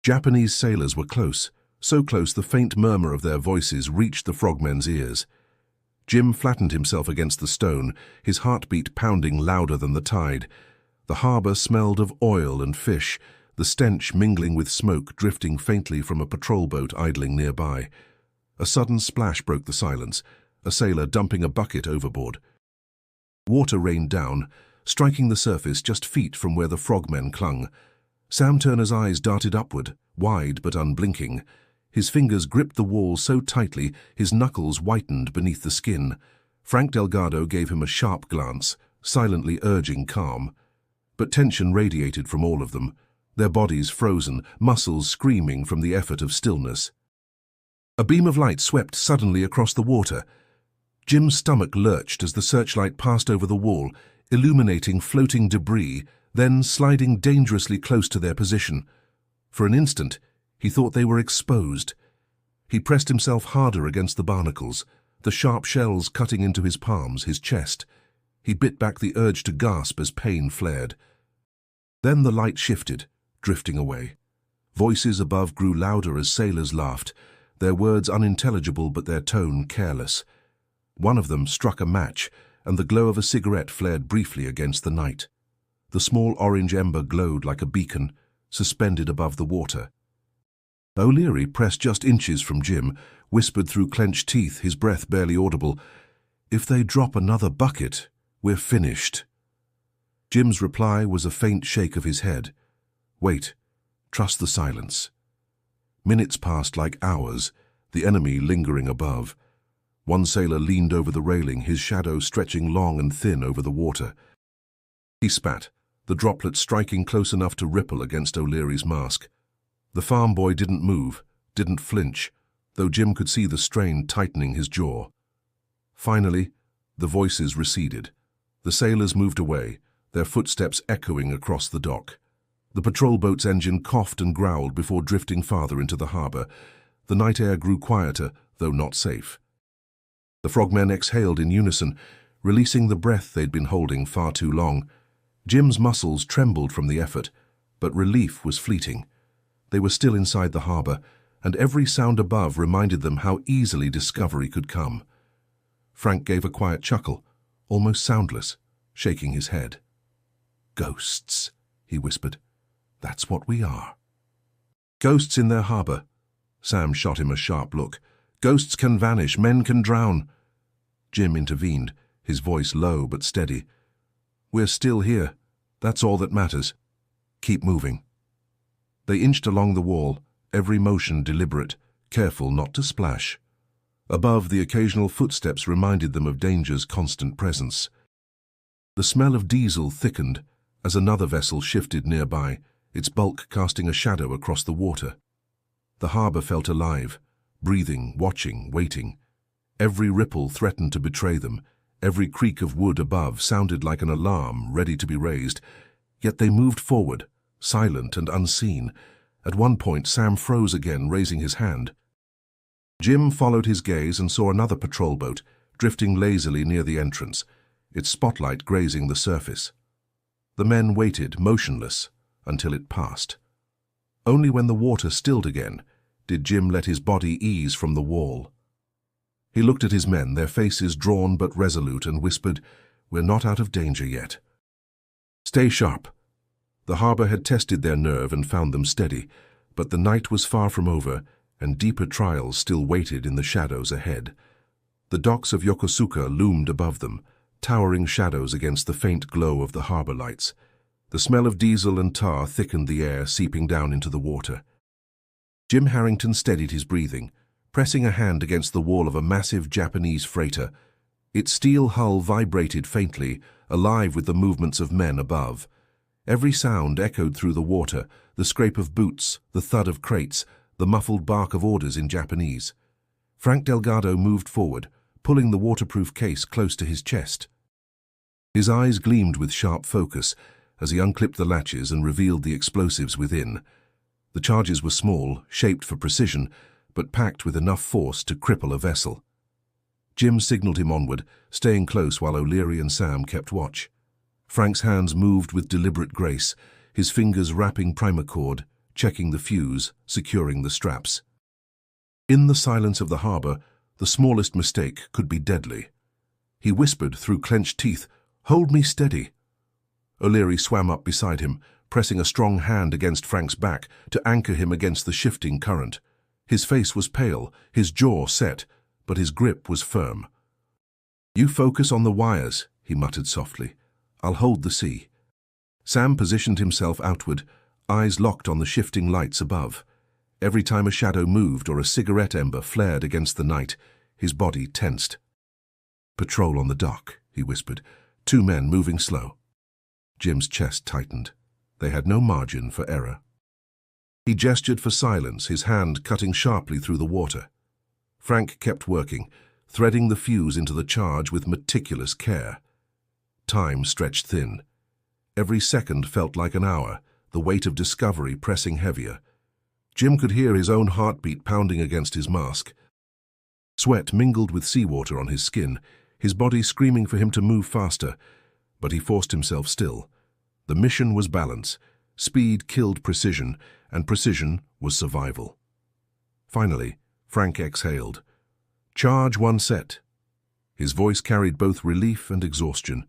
Japanese sailors were close, so close the faint murmur of their voices reached the frogmen's ears. Jim flattened himself against the stone, his heartbeat pounding louder than the tide. The harbor smelled of oil and fish, the stench mingling with smoke drifting faintly from a patrol boat idling nearby. A sudden splash broke the silence, a sailor dumping a bucket overboard. Water rained down, striking the surface just feet from where the frogmen clung. Sam Turner's eyes darted upward, wide but unblinking. His fingers gripped the wall so tightly his knuckles whitened beneath the skin. Frank Delgado gave him a sharp glance, silently urging calm. But tension radiated from all of them, their bodies frozen, muscles screaming from the effort of stillness. A beam of light swept suddenly across the water. Jim's stomach lurched as the searchlight passed over the wall, illuminating floating debris, then sliding dangerously close to their position. For an instant, he thought they were exposed. He pressed himself harder against the barnacles, the sharp shells cutting into his palms, his chest. He bit back the urge to gasp as pain flared. Then the light shifted, drifting away. Voices above grew louder as sailors laughed, their words unintelligible but their tone careless. One of them struck a match, and the glow of a cigarette flared briefly against the night. The small orange ember glowed like a beacon, suspended above the water. O'Leary, pressed just inches from Jim, whispered through clenched teeth, his breath barely audible, "If they drop another bucket, we're finished." Jim's reply was a faint shake of his head. "Wait. Trust the silence." Minutes passed like hours, the enemy lingering above. One sailor leaned over the railing, his shadow stretching long and thin over the water. He spat, the droplets striking close enough to ripple against O'Leary's mask. The farm boy didn't move, didn't flinch, though Jim could see the strain tightening his jaw. Finally, the voices receded. The sailors moved away, their footsteps echoing across the dock. The patrol boat's engine coughed and growled before drifting farther into the harbor. The night air grew quieter, though not safe. The frogmen exhaled in unison, releasing the breath they'd been holding far too long. Jim's muscles trembled from the effort, but relief was fleeting. They were still inside the harbor, and every sound above reminded them how easily discovery could come. Frank gave a quiet chuckle, almost soundless, shaking his head. "Ghosts," he whispered. "That's what we are." "Ghosts in their harbor." Sam shot him a sharp look. "Ghosts can vanish, men can drown." Jim intervened, his voice low but steady. "We're still here. That's all that matters. Keep moving." They inched along the wall, every motion deliberate, careful not to splash. Above, the occasional footsteps reminded them of danger's constant presence. The smell of diesel thickened as another vessel shifted nearby, its bulk casting a shadow across the water. The harbor felt alive, breathing, watching, waiting. Every ripple threatened to betray them. Every creak of wood above sounded like an alarm ready to be raised. Yet they moved forward, silent and unseen. At one point, Sam froze again, raising his hand. Jim followed his gaze and saw another patrol boat, drifting lazily near the entrance, its spotlight grazing the surface. The men waited, motionless, until it passed. Only when the water stilled again did Jim let his body ease from the wall. He looked at his men, their faces drawn but resolute, and whispered, "We're not out of danger yet. Stay sharp." The harbor had tested their nerve and found them steady, but the night was far from over, and deeper trials still waited in the shadows ahead. The docks of Yokosuka loomed above them, towering shadows against the faint glow of the harbor lights. The smell of diesel and tar thickened the air, seeping down into the water. Jim Harrington steadied his breathing, pressing a hand against the wall of a massive Japanese freighter. Its steel hull vibrated faintly, alive with the movements of men above. Every sound echoed through the water, the scrape of boots, the thud of crates, the muffled bark of orders in Japanese. Frank Delgado moved forward, pulling the waterproof case close to his chest. His eyes gleamed with sharp focus as he unclipped the latches and revealed the explosives within. The charges were small, shaped for precision, but packed with enough force to cripple a vessel. Jim signaled him onward, staying close while O'Leary and Sam kept watch. Frank's hands moved with deliberate grace, his fingers wrapping primacord, checking the fuse, securing the straps. In the silence of the harbor, the smallest mistake could be deadly. He whispered through clenched teeth, "Hold me steady." O'Leary swam up beside him, pressing a strong hand against Frank's back to anchor him against the shifting current. His face was pale, his jaw set, but his grip was firm. "You focus on the wires," he muttered softly. "I'll hold the sea." Sam positioned himself outward, eyes locked on the shifting lights above. Every time a shadow moved or a cigarette ember flared against the night, his body tensed. "Patrol on the dock," he whispered. "Two men moving slow." Jim's chest tightened. They had no margin for error. He gestured for silence, his hand cutting sharply through the water. Frank kept working, threading the fuse into the charge with meticulous care. Time stretched thin. Every second felt like an hour, the weight of discovery pressing heavier. Jim could hear his own heartbeat pounding against his mask. Sweat mingled with seawater on his skin, his body screaming for him to move faster, but he forced himself still. The mission was balance. Speed killed precision, and precision was survival. Finally, Frank exhaled. "Charge one set." His voice carried both relief and exhaustion.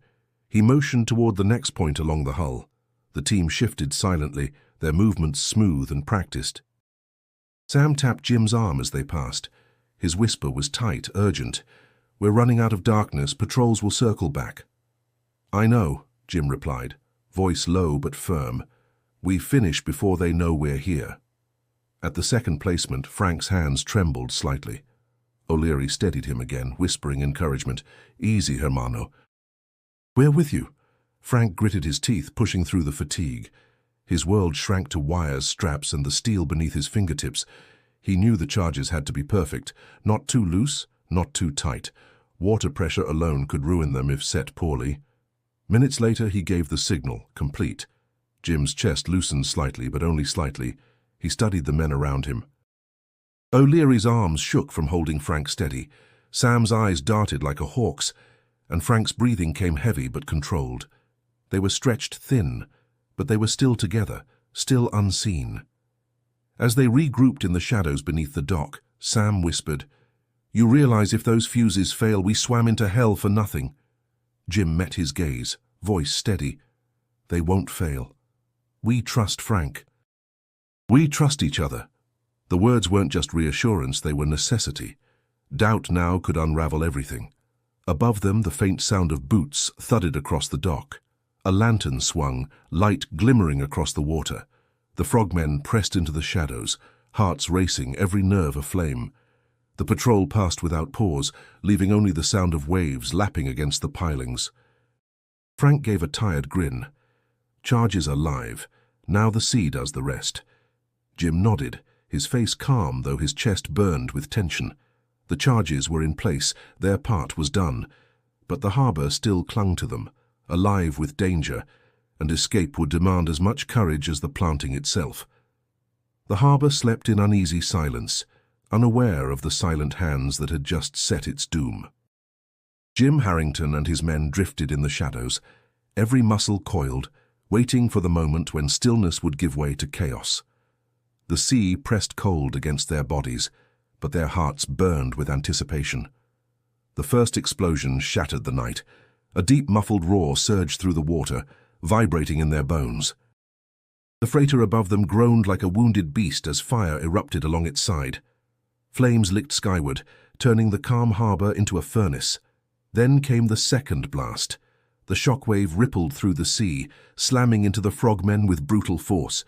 He motioned toward the next point along the hull. The team shifted silently, their movements smooth and practiced. Sam tapped Jim's arm as they passed. His whisper was tight, urgent. "We're running out of darkness. Patrols will circle back." "I know," Jim replied, voice low but firm. "We finish before they know we're here." At the second placement, Frank's hands trembled slightly. O'Leary steadied him again, whispering encouragement. "Easy, hermano." "We're with you." Frank gritted his teeth, pushing through the fatigue. His world shrank to wires, straps, and the steel beneath his fingertips. He knew the charges had to be perfect, not too loose, not too tight. Water pressure alone could ruin them if set poorly. Minutes later, he gave the signal, complete. Jim's chest loosened slightly, but only slightly. He studied the men around him. O'Leary's arms shook from holding Frank steady. Sam's eyes darted like a hawk's, and Frank's breathing came heavy but controlled. They were stretched thin, but they were still together, still unseen. As they regrouped in the shadows beneath the dock, Sam whispered, You realize if those fuses fail, we swam into hell for nothing. Jim met his gaze, voice steady. They won't fail. We trust Frank. We trust each other. The words weren't just reassurance, they were necessity. Doubt now could unravel everything. Above them, the faint sound of boots thudded across the dock. A lantern swung, light glimmering across the water. The frogmen pressed into the shadows, hearts racing, every nerve aflame. The patrol passed without pause, leaving only the sound of waves lapping against the pilings. Frank gave a tired grin. Charges are live. Now the sea does the rest. Jim nodded, his face calm though his chest burned with tension. The charges were in place, their part was done. But the harbour still clung to them, alive with danger, and escape would demand as much courage as the planting itself. The harbour slept in uneasy silence, unaware of the silent hands that had just set its doom. Jim Harrington and his men drifted in the shadows, every muscle coiled, waiting for the moment when stillness would give way to chaos. The sea pressed cold against their bodies, but their hearts burned with anticipation. The first explosion shattered the night. A deep muffled roar surged through the water, vibrating in their bones. The freighter above them groaned like a wounded beast as fire erupted along its side. Flames licked skyward, turning the calm harbour into a furnace. Then came the second blast. The shockwave rippled through the sea, slamming into the frogmen with brutal force.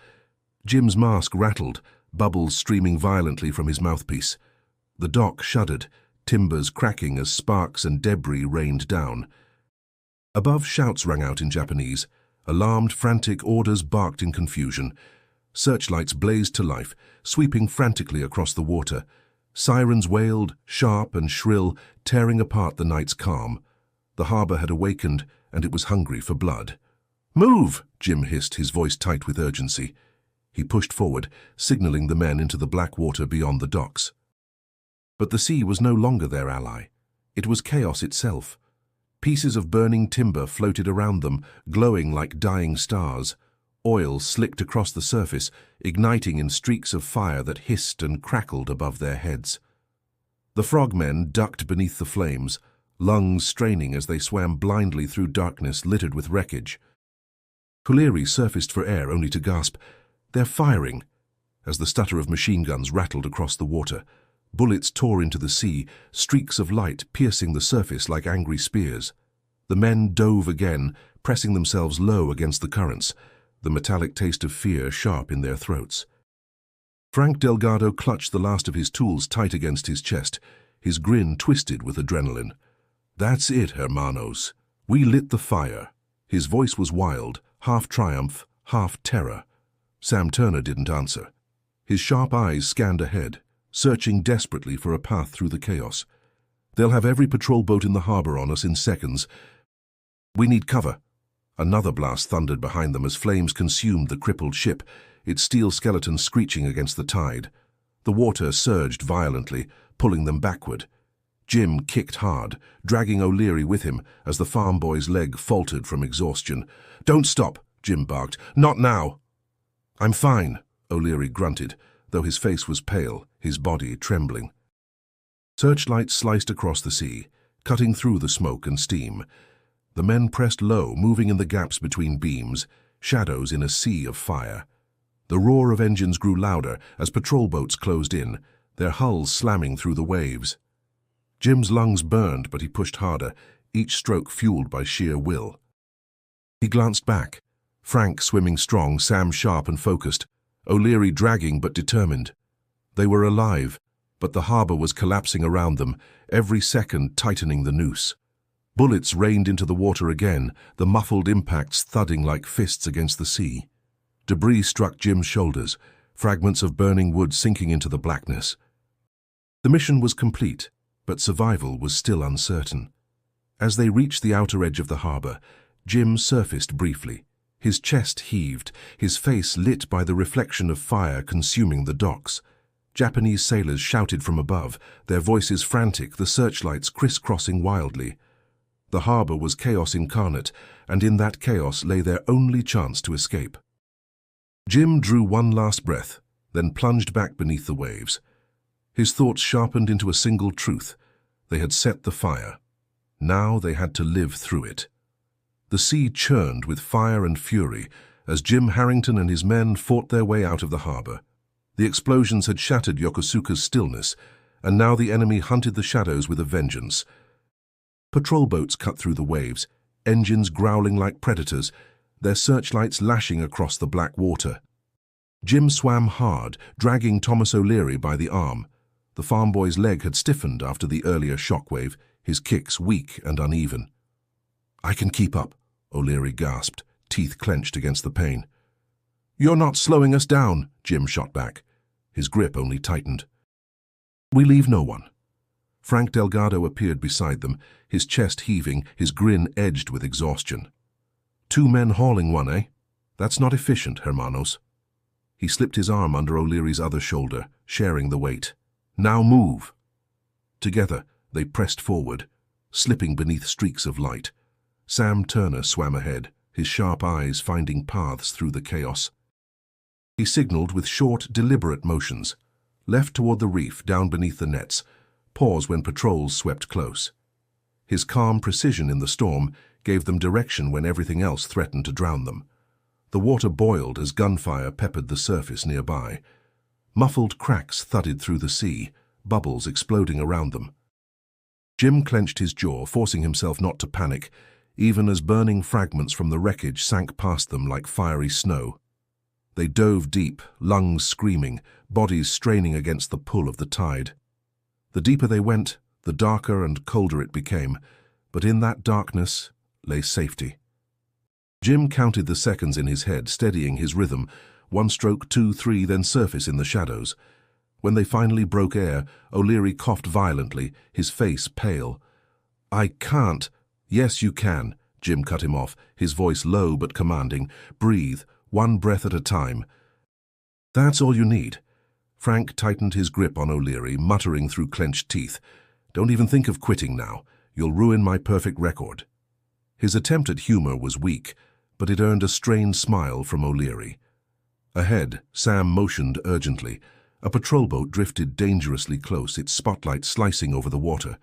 Jim's mask rattled, bubbles streaming violently from his mouthpiece. The dock shuddered, timbers cracking as sparks and debris rained down. Above, shouts rang out in Japanese. Alarmed, frantic orders barked in confusion. Searchlights blazed to life, sweeping frantically across the water. Sirens wailed, sharp and shrill, tearing apart the night's calm. The harbour had awakened, and it was hungry for blood. "Move!" Jim hissed, his voice tight with urgency. He pushed forward, signalling the men into the black water beyond the docks. But the sea was no longer their ally. It was chaos itself. Pieces of burning timber floated around them, glowing like dying stars. Oil slicked across the surface, igniting in streaks of fire that hissed and crackled above their heads. The frogmen ducked beneath the flames, lungs straining as they swam blindly through darkness littered with wreckage. Colery surfaced for air only to gasp, "They're firing!" as the stutter of machine guns rattled across the water. Bullets tore into the sea, streaks of light piercing the surface like angry spears. The men dove again, pressing themselves low against the currents, the metallic taste of fear sharp in their throats. Frank Delgado clutched the last of his tools tight against his chest, his grin twisted with adrenaline. "That's it, hermanos. We lit the fire." His voice was wild, half triumph, half terror. Sam Turner didn't answer. His sharp eyes scanned ahead, searching desperately for a path through the chaos. "They'll have every patrol boat in the harbour on us in seconds. We need cover." Another blast thundered behind them as flames consumed the crippled ship, its steel skeleton screeching against the tide. The water surged violently, pulling them backward. Jim kicked hard, dragging O'Leary with him as the farm boy's leg faltered from exhaustion. "Don't stop," Jim barked. "Not now." "I'm fine," O'Leary grunted, though his face was pale, his body trembling. Searchlights sliced across the sea, cutting through the smoke and steam. The men pressed low, moving in the gaps between beams, shadows in a sea of fire. The roar of engines grew louder as patrol boats closed in, their hulls slamming through the waves. Jim's lungs burned, but he pushed harder, each stroke fueled by sheer will. He glanced back, Frank swimming strong, Sam sharp and focused, O'Leary dragging but determined. They were alive, but the harbour was collapsing around them, every second tightening the noose. Bullets rained into the water again, the muffled impacts thudding like fists against the sea. Debris struck Jim's shoulders, fragments of burning wood sinking into the blackness. The mission was complete, but survival was still uncertain. As they reached the outer edge of the harbour, Jim surfaced briefly. His chest heaved, his face lit by the reflection of fire consuming the docks. Japanese sailors shouted from above, their voices frantic, the searchlights crisscrossing wildly. The harbour was chaos incarnate, and in that chaos lay their only chance to escape. Jim drew one last breath, then plunged back beneath the waves. His thoughts sharpened into a single truth. They had set the fire. Now they had to live through it. The sea churned with fire and fury as Jim Harrington and his men fought their way out of the harbor. The explosions had shattered Yokosuka's stillness, and now the enemy hunted the shadows with a vengeance. Patrol boats cut through the waves, engines growling like predators, their searchlights lashing across the black water. Jim swam hard, dragging Thomas O'Leary by the arm. The farm boy's leg had stiffened after the earlier shockwave, his kicks weak and uneven. "I can keep up," O'Leary gasped, teeth clenched against the pain. "You're not slowing us down," Jim shot back. His grip only tightened. "We leave no one." Frank Delgado appeared beside them, his chest heaving, his grin edged with exhaustion. "Two men hauling one, eh? That's not efficient, hermanos." He slipped his arm under O'Leary's other shoulder, sharing the weight. "Now move." Together, they pressed forward, slipping beneath streaks of light. Sam Turner swam ahead, his sharp eyes finding paths through the chaos. He signaled with short, deliberate motions. Left toward the reef, down beneath the nets. Pause when patrols swept close. His calm precision in the storm gave them direction when everything else threatened to drown them. The water boiled as gunfire peppered the surface nearby. Muffled cracks thudded through the sea, bubbles exploding around them. Jim clenched his jaw, forcing himself not to panic, even as burning fragments from the wreckage sank past them like fiery snow. They dove deep, lungs screaming, bodies straining against the pull of the tide. The deeper they went, the darker and colder it became, but in that darkness lay safety. Jim counted the seconds in his head, steadying his rhythm, 1 stroke, 2, 3, then surface in the shadows. When they finally broke air, O'Leary coughed violently, his face pale. "I can't." "Yes, you can," Jim cut him off, his voice low but commanding. "Breathe, 1 breath at a time." "That's all you need." Frank tightened his grip on O'Leary, muttering through clenched teeth. "Don't even think of quitting now. You'll ruin my perfect record." His attempt at humor was weak, but it earned a strained smile from O'Leary. Ahead, Sam motioned urgently. A patrol boat drifted dangerously close, its spotlight slicing over the water.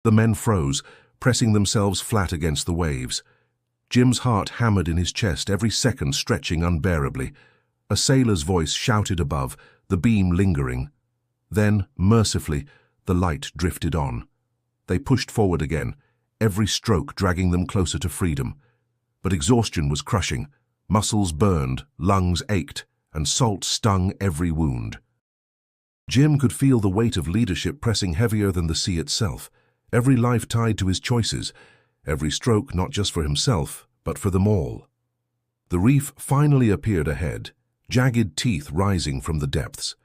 The men froze, pressing themselves flat against the waves. Jim's heart hammered in his chest, every second stretching unbearably. A sailor's voice shouted above, the beam lingering. Then, mercifully, the light drifted on. They pushed forward again, every stroke dragging them closer to freedom. But exhaustion was crushing. Muscles burned, lungs ached, and salt stung every wound. Jim could feel the weight of leadership pressing heavier than the sea itself, every life tied to his choices, every stroke not just for himself, but for them all. The reef finally appeared ahead, jagged teeth rising from the depths.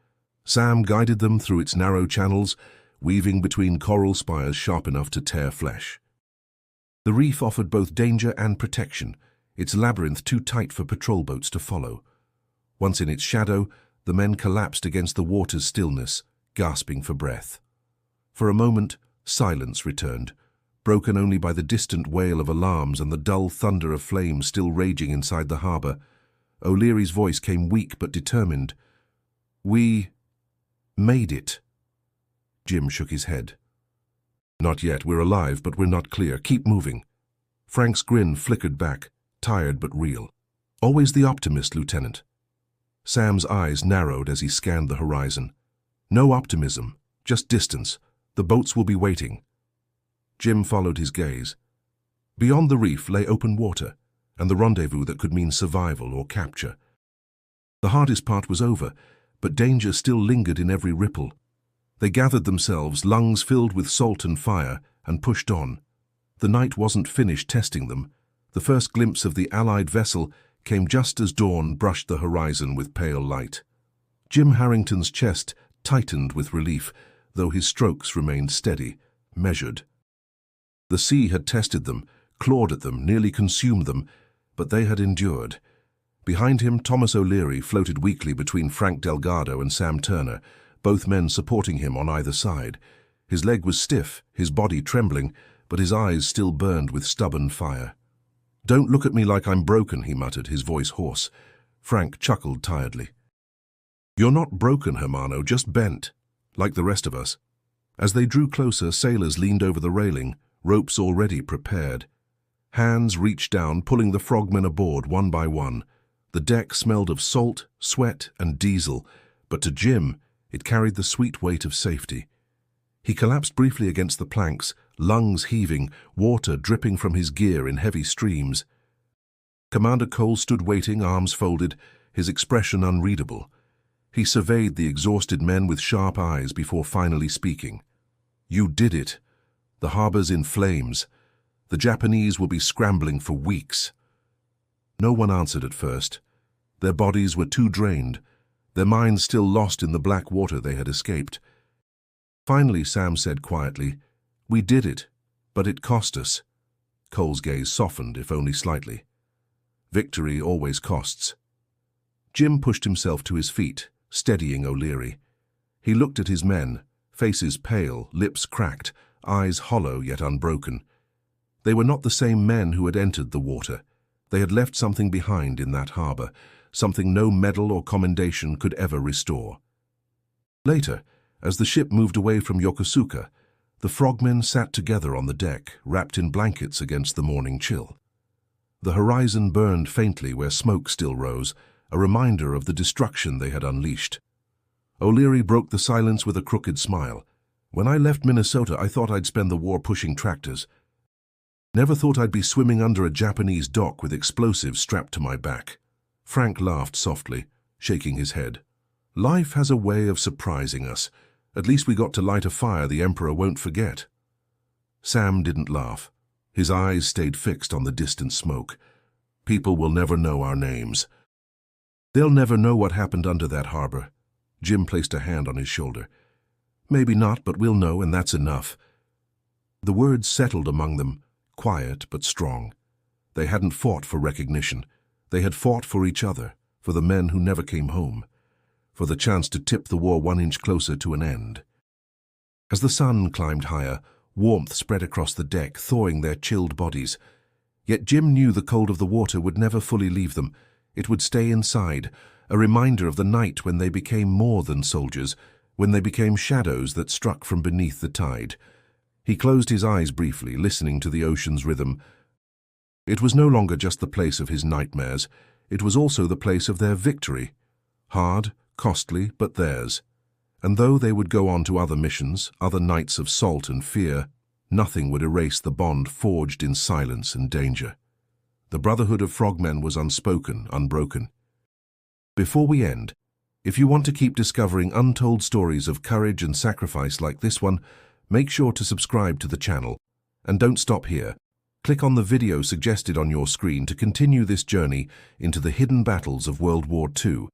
Sam guided them through its narrow channels, weaving between coral spires sharp enough to tear flesh. The reef offered both danger and protection, its labyrinth too tight for patrol boats to follow. Once in its shadow, the men collapsed against the water's stillness, gasping for breath. For a moment, silence returned, broken only by the distant wail of alarms and the dull thunder of flames still raging inside the harbor. O'Leary's voice came weak but determined. "We made it." Jim shook his head. "Not yet. We're alive, but we're not clear. Keep moving." Frank's grin flickered back, tired but real. "Always the optimist, Lieutenant." Sam's eyes narrowed as he scanned the horizon. "No optimism, just distance. The boats will be waiting." Jim followed his gaze. Beyond the reef lay open water, and the rendezvous that could mean survival or capture. The hardest part was over, but danger still lingered in every ripple. They gathered themselves, lungs filled with salt and fire, and pushed on. The night wasn't finished testing them. The first glimpse of the Allied vessel came just as dawn brushed the horizon with pale light. Jim Harrington's chest tightened with relief, though his strokes remained steady, measured. The sea had tested them, clawed at them, nearly consumed them, but they had endured. Behind him, Thomas O'Leary floated weakly between Frank Delgado and Sam Turner, both men supporting him on either side. His leg was stiff, his body trembling, but his eyes still burned with stubborn fire. "Don't look at me like I'm broken," he muttered, his voice hoarse. Frank chuckled tiredly. "You're not broken, hermano, just bent." like the rest of us. As they drew closer, sailors leaned over the railing, ropes already prepared. Hands reached down, pulling the frogmen aboard one by one. The deck smelled of salt, sweat, and diesel, but to Jim, it carried the sweet weight of safety. He collapsed briefly against the planks, lungs heaving, water dripping from his gear in heavy streams. Commander Cole stood waiting, arms folded, his expression unreadable. He surveyed the exhausted men with sharp eyes before finally speaking. "You did it. The harbor's in flames. The Japanese will be scrambling for weeks." No one answered at first. Their bodies were too drained, their minds still lost in the black water they had escaped. Finally, Sam said quietly, "We did it, but it cost us." Cole's gaze softened, if only slightly. Victory always costs. Jim pushed himself to his feet, steadying O'Leary. He looked at his men, faces pale, lips cracked, eyes hollow yet unbroken. They were not the same men who had entered the water. They had left something behind in that harbor, something no medal or commendation could ever restore. Later, as the ship moved away from Yokosuka, the frogmen sat together on the deck, wrapped in blankets against the morning chill. The horizon burned faintly where smoke still rose, a reminder of the destruction they had unleashed. O'Leary broke the silence with a crooked smile. "When I left Minnesota, I thought I'd spend the war pushing tractors. Never thought I'd be swimming under a Japanese dock with explosives strapped to my back." Frank laughed softly, shaking his head. "Life has a way of surprising us. At least we got to light a fire the Emperor won't forget." Sam didn't laugh. His eyes stayed fixed on the distant smoke. "People will never know our names. They'll never know what happened under that harbor." Jim placed a hand on his shoulder. "Maybe not, but we'll know, and that's enough." The words settled among them, quiet but strong. They hadn't fought for recognition. They had fought for each other, for the men who never came home, for the chance to tip the war 1 inch closer to an end. As the sun climbed higher, warmth spread across the deck, thawing their chilled bodies. Yet Jim knew the cold of the water would never fully leave them. It would stay inside, a reminder of the night when they became more than soldiers, when they became shadows that struck from beneath the tide. He closed his eyes briefly, listening to the ocean's rhythm. It was no longer just the place of his nightmares. It was also the place of their victory. Hard, costly, but theirs. And though they would go on to other missions, other nights of salt and fear, nothing would erase the bond forged in silence and danger. The brotherhood of frogmen was unspoken, unbroken. Before we end, if you want to keep discovering untold stories of courage and sacrifice like this one, make sure to subscribe to the channel. And don't stop here. Click on the video suggested on your screen to continue this journey into the hidden battles of World War II.